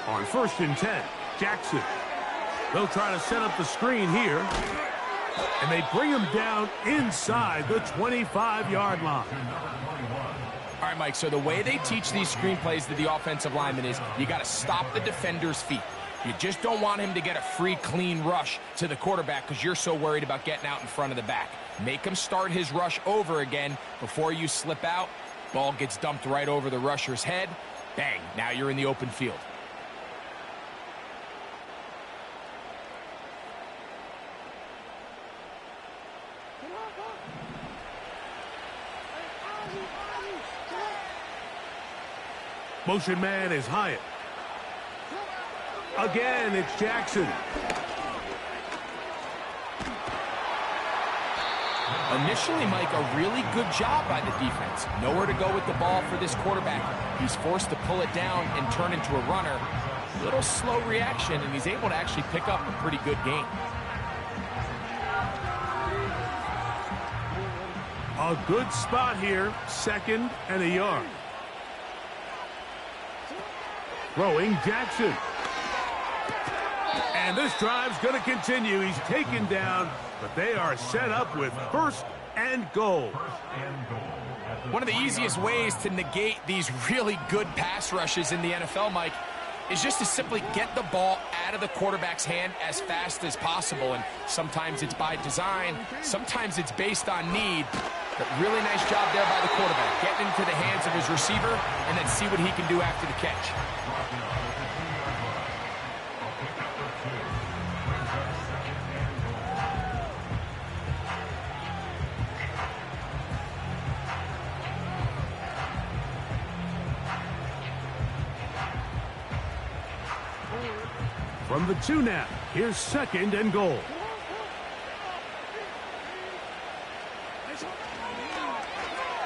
On 1st and 10, Jackson. They'll try to set up the screen here. And they bring him down inside the 25-yard line. All right, Mike, so the way they teach these screenplays to the offensive lineman is you got to stop the defender's feet. You just don't want him to get a free, clean rush to the quarterback because you're so worried about getting out in front of the back. Make him start his rush over again before you slip out. Ball gets dumped right over the rusher's head. Bang, now you're in the open field. Motion man is Hyatt. Again, it's Jackson. Initially, Mike, a really good job by the defense. Nowhere to go with the ball for this quarterback. He's forced to pull it down and turn into a runner. Little slow reaction, and he's able to actually pick up a pretty good gain. A good spot here, 2nd and a yard. Throwing Jackson. And this drive's going to continue. He's taken down, but they are set up with 1st and goal. One of the easiest ways to negate these really good pass rushes in the NFL, Mike, is just to simply get the ball out of the quarterback's hand as fast as possible. And sometimes it's by design, sometimes it's based on need. But really nice job there by the quarterback, getting into the hands of his receiver and then see what he can do after the catch. From the 2 now, here's 2nd and goal.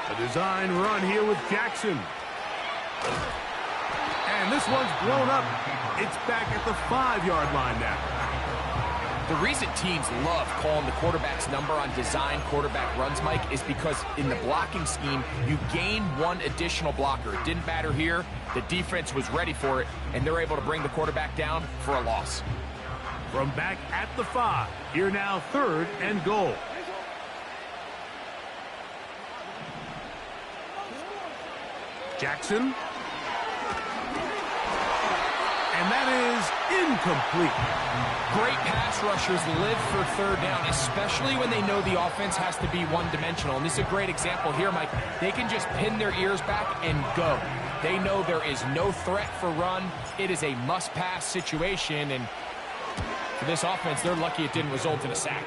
A design run here with Jackson. And this one's blown up. It's back at the 5-yard line now. The reason teams love calling the quarterback's number on design quarterback runs, Mike, is because in the blocking scheme, you gain one additional blocker. It didn't matter here. The defense was ready for it, and they're able to bring the quarterback down for a loss. From back at the 5, here now 3rd and goal. Jackson. And that is incomplete. Great pass rushers live for 3rd down, especially when they know the offense has to be one-dimensional. And this is a great example here, Mike. They can just pin their ears back and go. They know there is no threat for run. It is a must-pass situation, and for this offense, they're lucky it didn't result in a sack.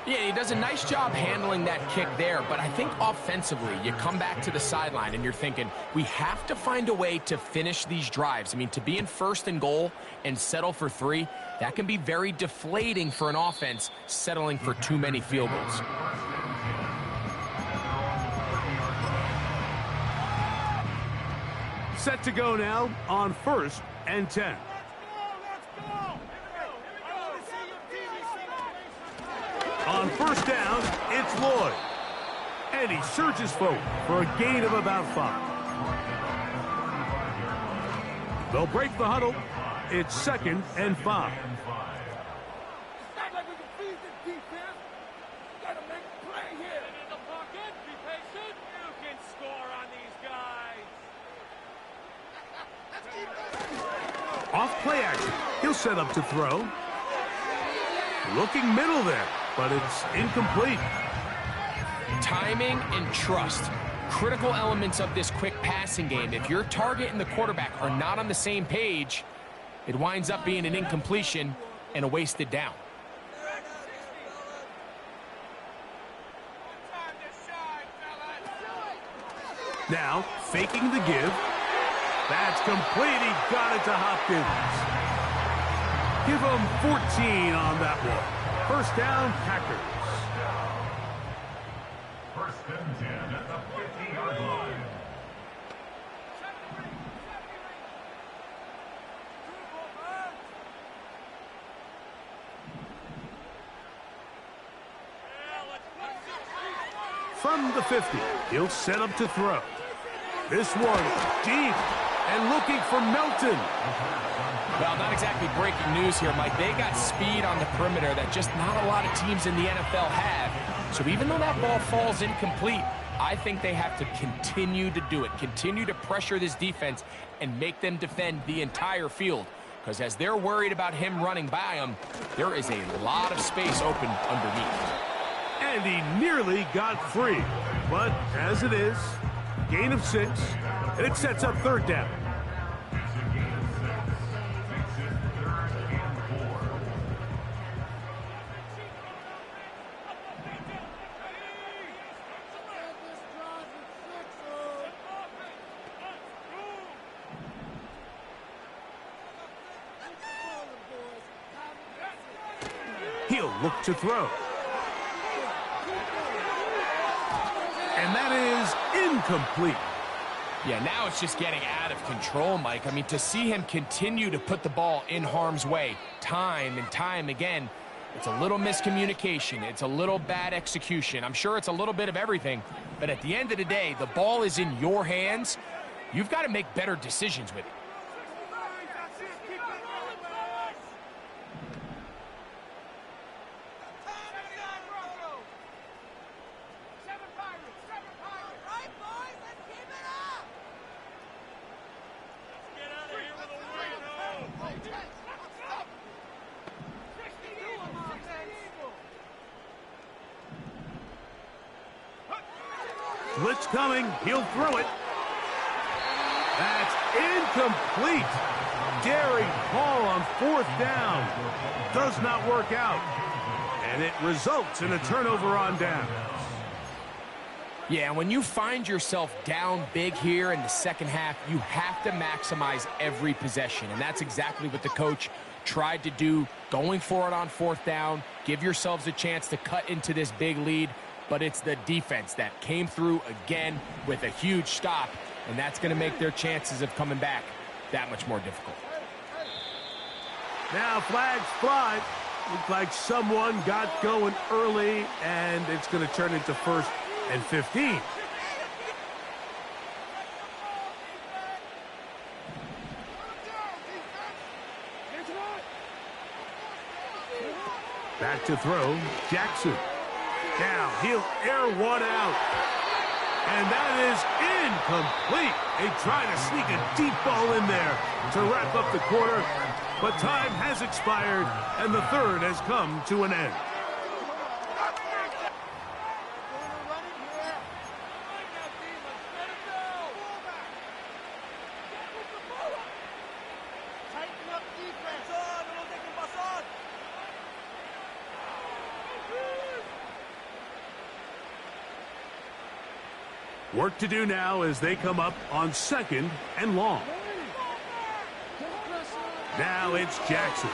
Yeah, he does a nice job handling that kick there, but I think offensively, you come back to the sideline and you're thinking, we have to find a way to finish these drives. I mean, to be in 1st and goal and settle for 3, that can be very deflating for an offense settling for too many field goals. Set to go now on 1st and 10. On 1st down, it's Lloyd. And he surges forward for a gain of about 5. They'll break the huddle. It's 2nd and 5. Off play action. He'll set up to throw. Looking middle there, but it's incomplete. Timing and trust. Critical elements of this quick passing game. If your target and the quarterback are not on the same page, it winds up being an incompletion and a wasted down. Now, faking the give. That's complete. He got it to Hopkins. Give him 14 on that one. First down, Packers. First and 10 at the 50-yard line. From the 50, he'll set up to throw. This one deep and looking for Melton. Well, not exactly breaking news here, Mike. They got speed on the perimeter that just not a lot of teams in the NFL have. So even though that ball falls incomplete, I think they have to continue to do it, continue to pressure this defense and make them defend the entire field. Because as they're worried about him running by them, there is a lot of space open underneath. And he nearly got free. But as it is, gain of 6, and it sets up third down. It's a gain of 6. Makes it 3rd and 4. He'll look to throw. And that is incomplete. Yeah, now it's just getting out of control, Mike. I mean, to see him continue to put the ball in harm's way time and time again, it's a little miscommunication. It's a little bad execution. I'm sure it's a little bit of everything. But at the end of the day, the ball is in your hands. You've got to make better decisions with it. Blitz coming. He'll throw it. That's incomplete. Daring Hall on 4th down. Does not work out. And it results in a turnover on downs. Yeah, when you find yourself down big here in the second half, you have to maximize every possession. And that's exactly what the coach tried to do, going for it on 4th down. Give yourselves a chance to cut into this big lead. But it's the defense that came through again with a huge stop, and that's going to make their chances of coming back that much more difficult. Now flags fly. Looks like someone got going early, and it's going to turn into 1st and 15. Back to throw, Jackson. Now he'll air one out. And that is incomplete. They try to sneak a deep ball in there to wrap up the quarter. But time has expired, and the third has come to an end. Work to do now as they come up on 2nd and long. Now it's Jackson.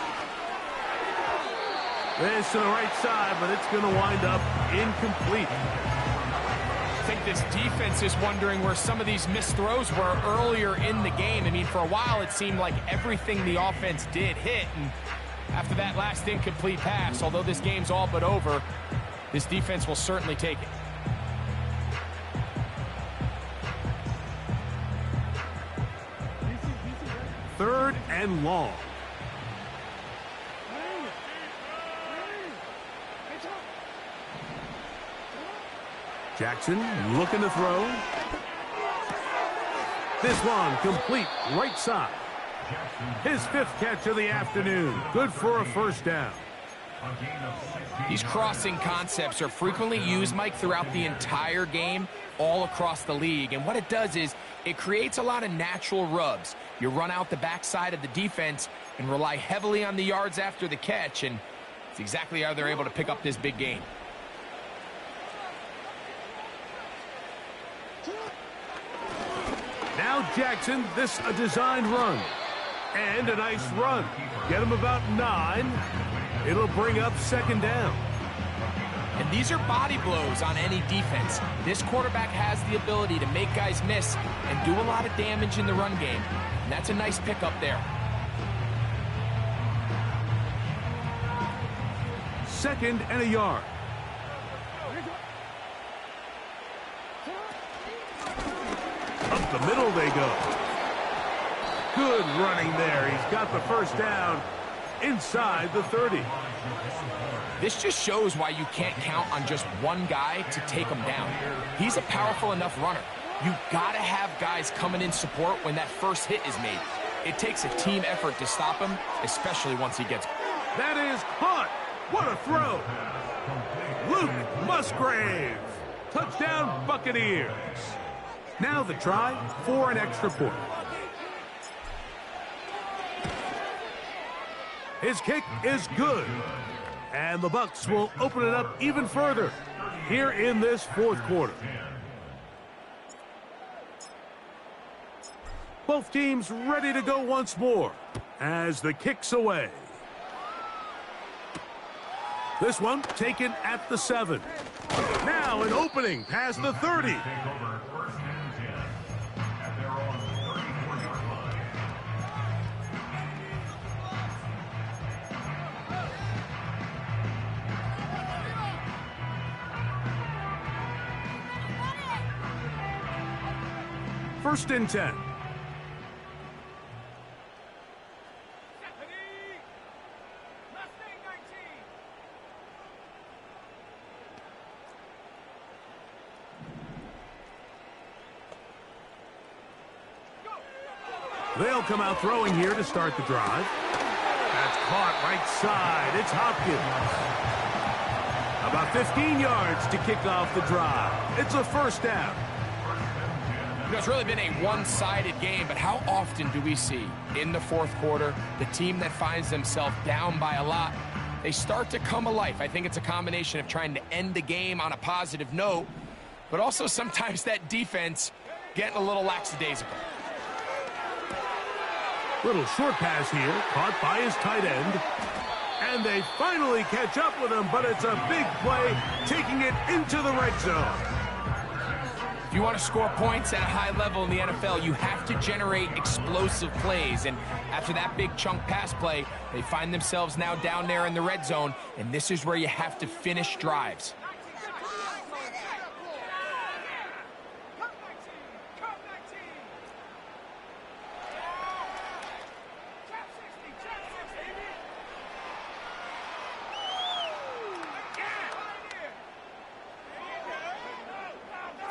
This to the right side, but it's going to wind up incomplete. I think this defense is wondering where some of these missed throws were earlier in the game. I mean, for a while it seemed like everything the offense did hit, and after that last incomplete pass, although this game's all but over, this defense will certainly take it. Third and long. Jackson looking to throw. This one complete right side. His 5th catch of the afternoon. Good for a 1st down. These crossing concepts are frequently used, Mike, throughout the entire game, all across the league. And what it does is it creates a lot of natural rubs. You run out the backside of the defense and rely heavily on the yards after the catch, and it's exactly how they're able to pick up this big gain. Now Jackson, this a designed run. And a nice run. Get him about 9. It'll bring up second down. And these are body blows on any defense. This quarterback has the ability to make guys miss and do a lot of damage in the run game. And that's a nice pickup there. Second and a yard. Up the middle they go. Good running there. He's got the first down inside the 30. This just shows why you can't count on just one guy to take him down. He's a powerful enough runner. You gotta have guys coming in support when that first hit is made. It takes a team effort to stop him, especially once he gets. That is caught. What a throw. Luke Musgrave. Touchdown Buccaneers. Now the try for an extra point. His kick is good. And the Bucs will open it up even further here in this fourth quarter. Both teams ready to go once more as the kick's away. This one taken at the 7. Now an opening past the 30. First and 10. They'll come out throwing here to start the drive. That's caught right side. It's Hopkins. About 15 yards to kick off the drive. It's a first down. You know, it's really been a one-sided game, but how often do we see in the fourth quarter the team that finds themselves down by a lot, they start to come alive? I think it's a combination of trying to end the game on a positive note, but also sometimes that defense getting a little lackadaisical. Little short pass here, caught by his tight end. And they finally catch up with him, but it's a big play, taking it into the red zone. If you want to score points at a high level in the NFL, you have to generate explosive plays. And after that big chunk pass play, they find themselves now down there in the red zone, and this is where you have to finish drives.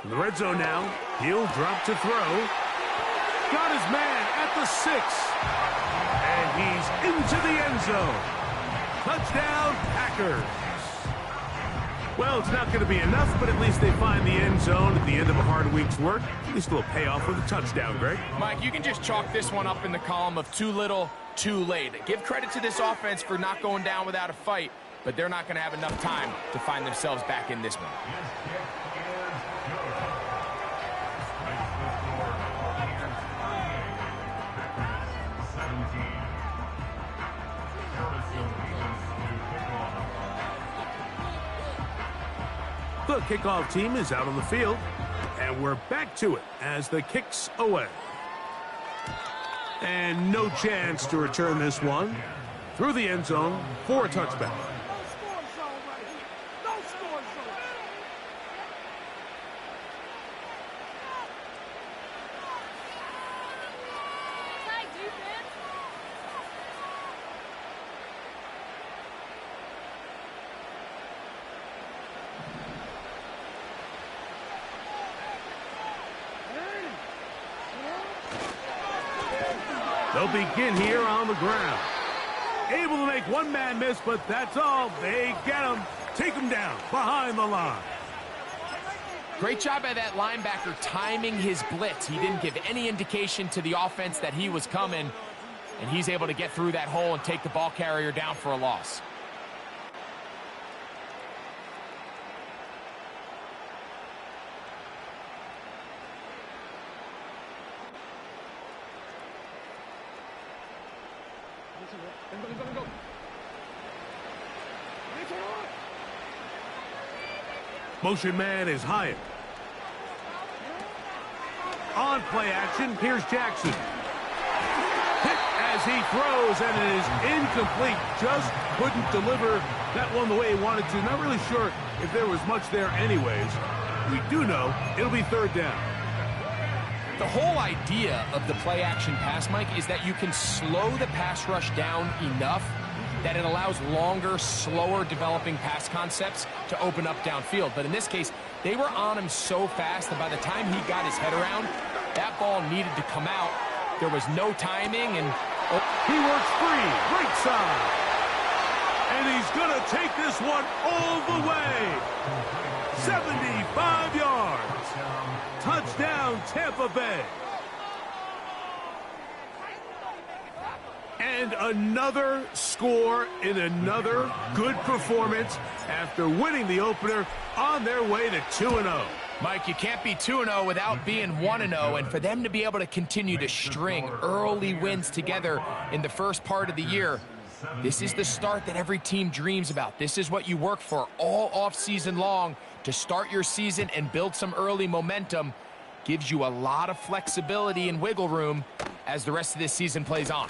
In the red zone now, he'll drop to throw. Got his man at the 6. And he's into the end zone. Touchdown, Packers. Well, it's not going to be enough, but at least they find the end zone at the end of a hard week's work. At least a little payoff with a touchdown, Greg. Mike, you can just chalk this one up in the column of too little, too late. Give credit to this offense for not going down without a fight, but they're not going to have enough time to find themselves back in this one. The kickoff team is out on the field, and we're back to it as the kick's away. And no chance to return this one through the end zone for a touchback. They'll begin here on the ground. Able to make one man miss, but that's all. They get him. Take him down behind the line. Great job by that linebacker timing his blitz. He didn't give any indication to the offense that he was coming, and he's able to get through that hole and take the ball carrier down for a loss. Motion man is Hyatt. On play action, here's Jackson. Hit as he throws, and it is incomplete. Just couldn't deliver that one the way he wanted to. Not really sure if there was much there anyways. We do know it'll be third down. The whole idea of the play action pass, Mike, is that you can slow the pass rush down enough that it allows longer, slower developing pass concepts to open up downfield. But in this case, they were on him so fast that by the time he got his head around, that ball needed to come out. There was no timing, and he works free, right side. And he's going to take this one all the way. 75 yards. Touchdown, Tampa Bay. And another score in another good performance after winning the opener on their way to 2-0. Mike, you can't be 2-0 without being 1-0, and for them to be able to continue to string early wins together in the first part of the year, this is the start that every team dreams about. This is what you work for all off-season long to start your season and build some early momentum. Gives you a lot of flexibility and wiggle room as the rest of this season plays on.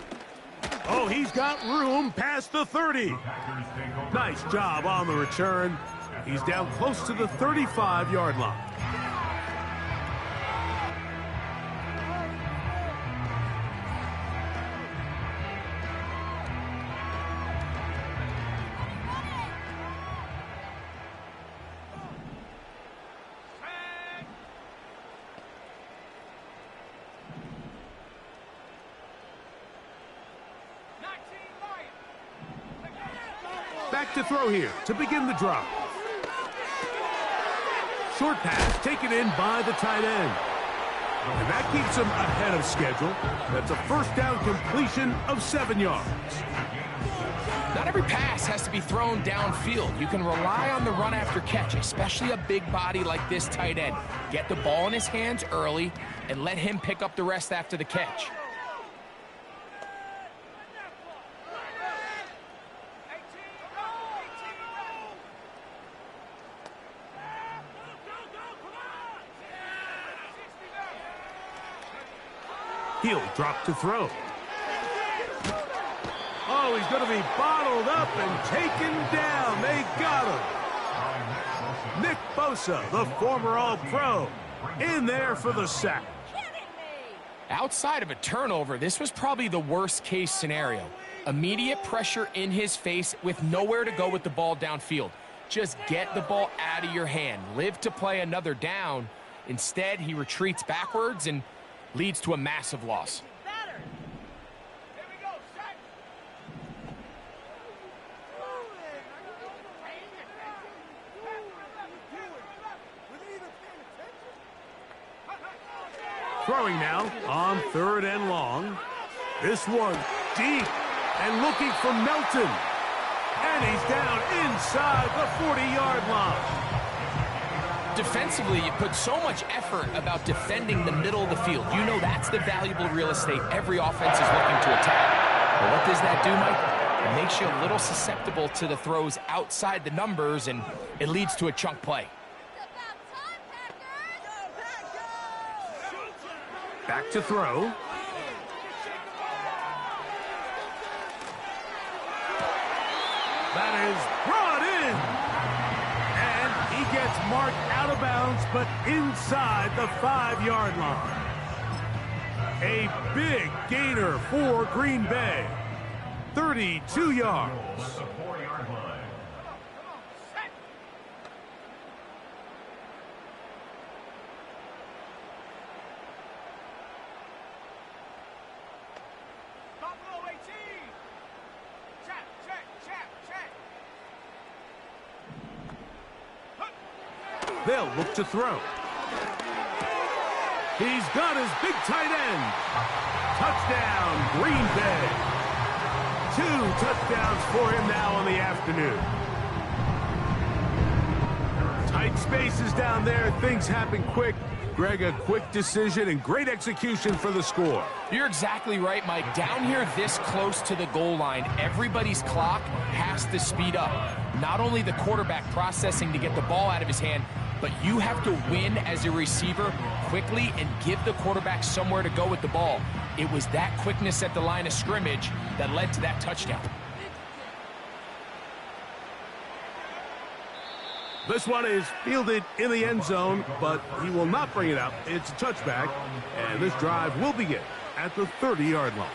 Oh, he's got room past the 30. Nice job on the return. He's down close to the 35-yard line. Back to throw here to begin the drop. Short pass taken in by the tight end. And that keeps him ahead of schedule. That's a first down completion of 7 yards. Not every pass has to be thrown downfield. You can rely on the run after catch, especially a big body like this tight end. Get the ball in his hands early and let him pick up the rest after the catch. He'll drop to throw. Oh, he's going to be bottled up and taken down. They got him. Nick Bosa, the former All-Pro, in there for the sack. Outside of a turnover, this was probably the worst-case scenario. Immediate pressure in his face with nowhere to go with the ball downfield. Just get the ball out of your hand. Live to play another down. Instead, he retreats backwards and leads to a massive loss. Throwing now on 3rd and long. This one deep and looking for Melton. And he's down inside the 40-yard line. Defensively, you put so much effort about defending the middle of the field. You know that's the valuable real estate every offense is looking to attack. But what does that do, Mike? It makes you a little susceptible to the throws outside the numbers, and it leads to a chunk play. Back to throw. That is brought in. And he gets marked out of bounds, but inside the 5-yard line. A big gainer for Green Bay. 32 yards. The 4-yard line. They'll look to throw. He's got his big tight end. Touchdown, Green Bay. 2 touchdowns for him now on the afternoon. Tight spaces down there. Things happen quick. Greg, a quick decision and great execution for the score. You're exactly right, Mike. Down here this close to the goal line, everybody's clock has to speed up. Not only the quarterback processing to get the ball out of his hand, but you have to win as a receiver quickly and give the quarterback somewhere to go with the ball. It was that quickness at the line of scrimmage that led to that touchdown. This one is fielded in the end zone, but he will not bring it out. It's a touchback, and this drive will begin at the 30-yard line.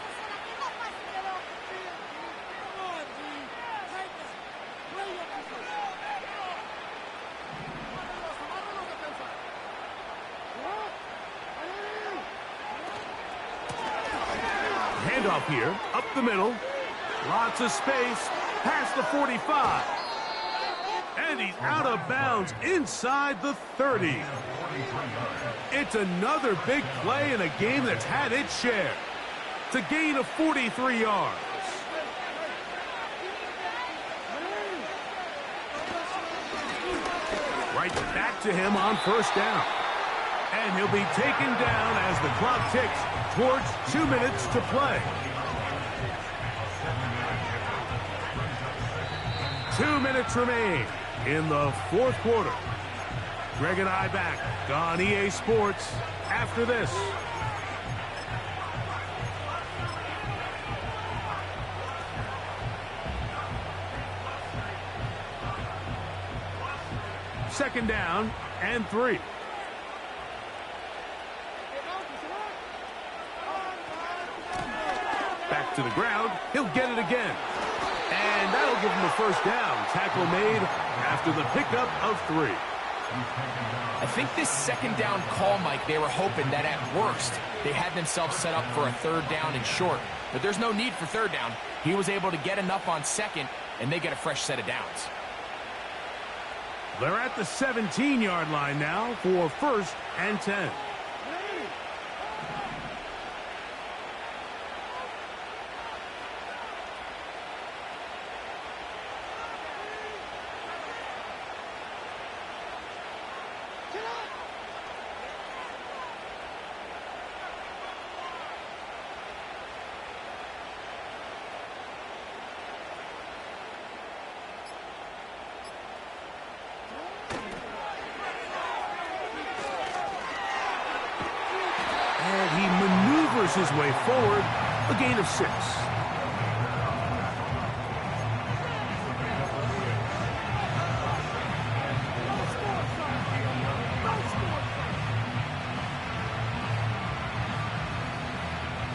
Handoff here, up the middle. Lots of space, past the 45. And he's out of bounds inside the 30. It's another big play in a game that's had its share. It's a gain of 43 yards. Right back to him on first down. And he'll be taken down as the clock ticks towards 2 minutes to play. 2 minutes remain in the fourth quarter. Greg and I back on EA Sports after this. Second down and 3. Back to the ground. He'll get it again. And that'll give him a first down. Tackle made after the pickup of 3. I think this second down call, Mike, they were hoping that at worst they had themselves set up for a third down and short. But there's no need for third down. He was able to get enough on second, and they get a fresh set of downs. They're at the 17-yard line now for first and 10. His way forward, a gain of 6.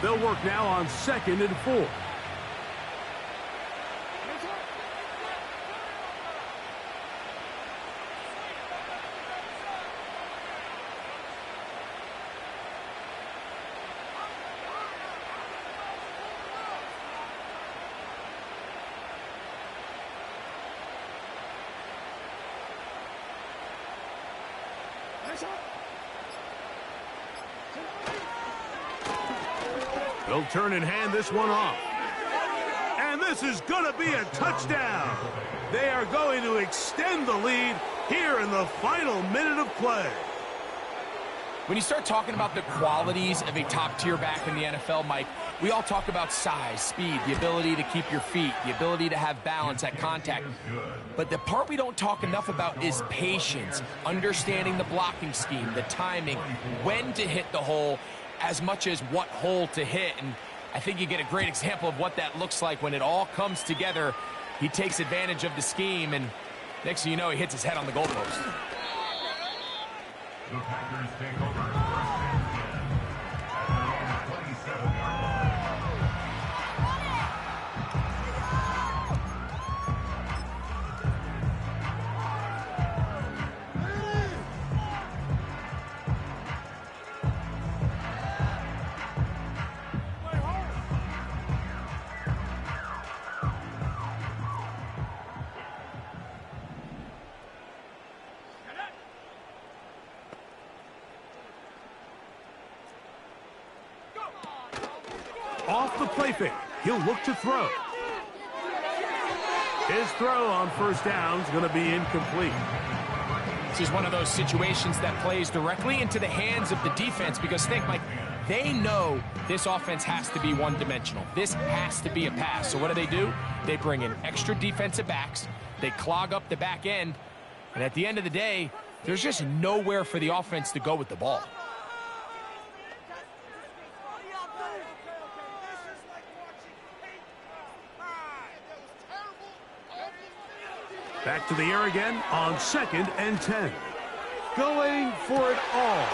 They'll work now on 2nd and 4. They'll turn and hand this one off. And this is going to be a touchdown. They are going to extend the lead here in the final minute of play. When you start talking about the qualities of a top-tier back in the NFL, Mike, we all talk about size, speed, the ability to keep your feet, the ability to have balance at contact. But the part we don't talk enough about is patience, understanding the blocking scheme, the timing, when to hit the hole, as much as what hole to hit. And I think you get a great example of what that looks like when it all comes together. He takes advantage of the scheme, and next thing you know, he hits his head on the goalpost. The Packers take over first and 10 at the 27-yard line. off the play fake. He'll look to throw. His throw on first down is going to be incomplete. This is one of those situations that plays directly into the hands of the defense because think, Mike, they know this offense has to be one-dimensional. This has to be a pass. So what do? They bring in extra defensive backs. They clog up the back end. And at the end of the day, there's just nowhere for the offense to go with the ball. Back to the air again on 2nd and 10. Going for it all.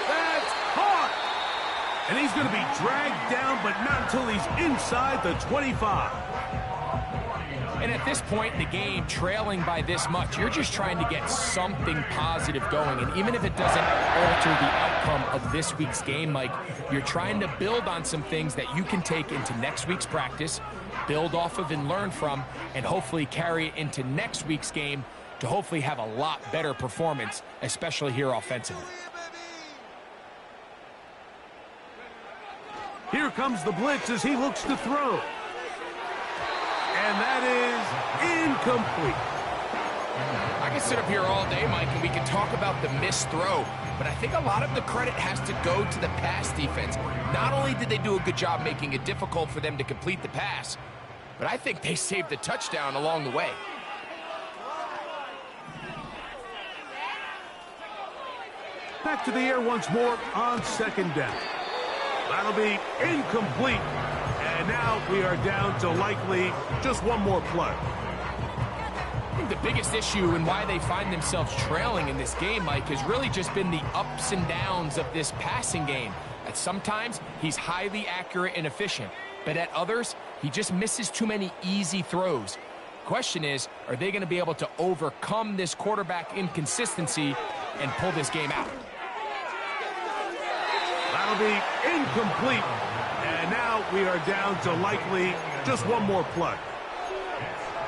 That's caught! And he's going to be dragged down, but not until he's inside the 25. And at this point in the game, trailing by this much, you're just trying to get something positive going. And even if it doesn't alter the outcome of this week's game, Mike, you're trying to build on some things that you can take into next week's practice, build off of and learn from, and hopefully carry it into next week's game to hopefully have a lot better performance, especially here offensively. Here comes the blitz as he looks to throw. And that is incomplete. I can sit up here all day, Mike, and we can talk about the missed throw, but I think a lot of the credit has to go to the pass defense. Not only did they do a good job making it difficult for them to complete the pass, but I think they saved the touchdown along the way. Back to the air once more on 2nd down. That'll be incomplete. And now we are down to likely just one more play. I think the biggest issue and why they find themselves trailing in this game, Mike, has really just been the ups and downs of this passing game. At sometimes, he's highly accurate and efficient, but at others, he just misses too many easy throws. Question is, are they going to be able to overcome this quarterback inconsistency and pull this game out? That'll be incomplete. And now we are down to likely just one more play.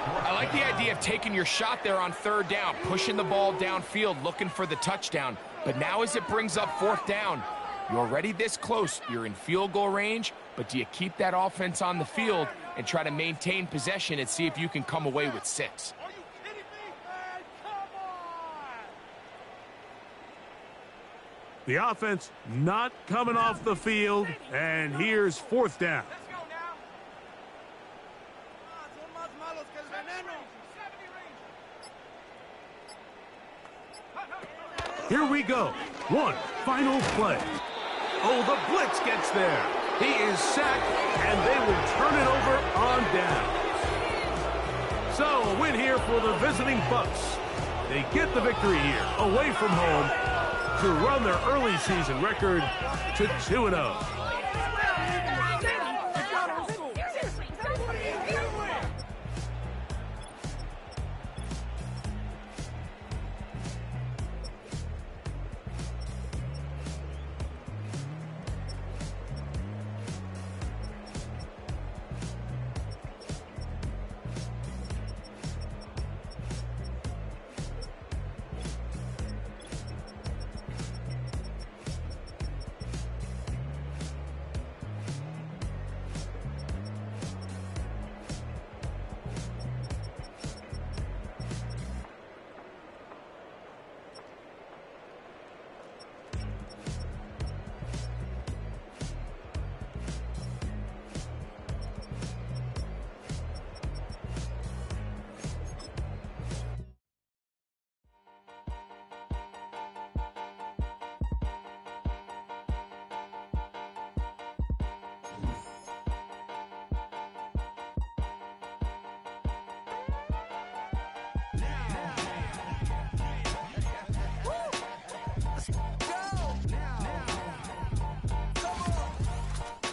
I like the idea of taking your shot there on 3rd down, pushing the ball downfield, looking for the touchdown. But now as it brings up 4th down, you're already this close. You're in field goal range, but do you keep that offense on the field and try to maintain possession and see if you can come away with 6? The offense not coming off the field, and here's 4th down. Here we go. One final play. Oh, the blitz gets there. He is sacked, and they will turn it over on down. So, a win here for the visiting Bucs. They get the victory here, away from home, to run their early season record to 2-0.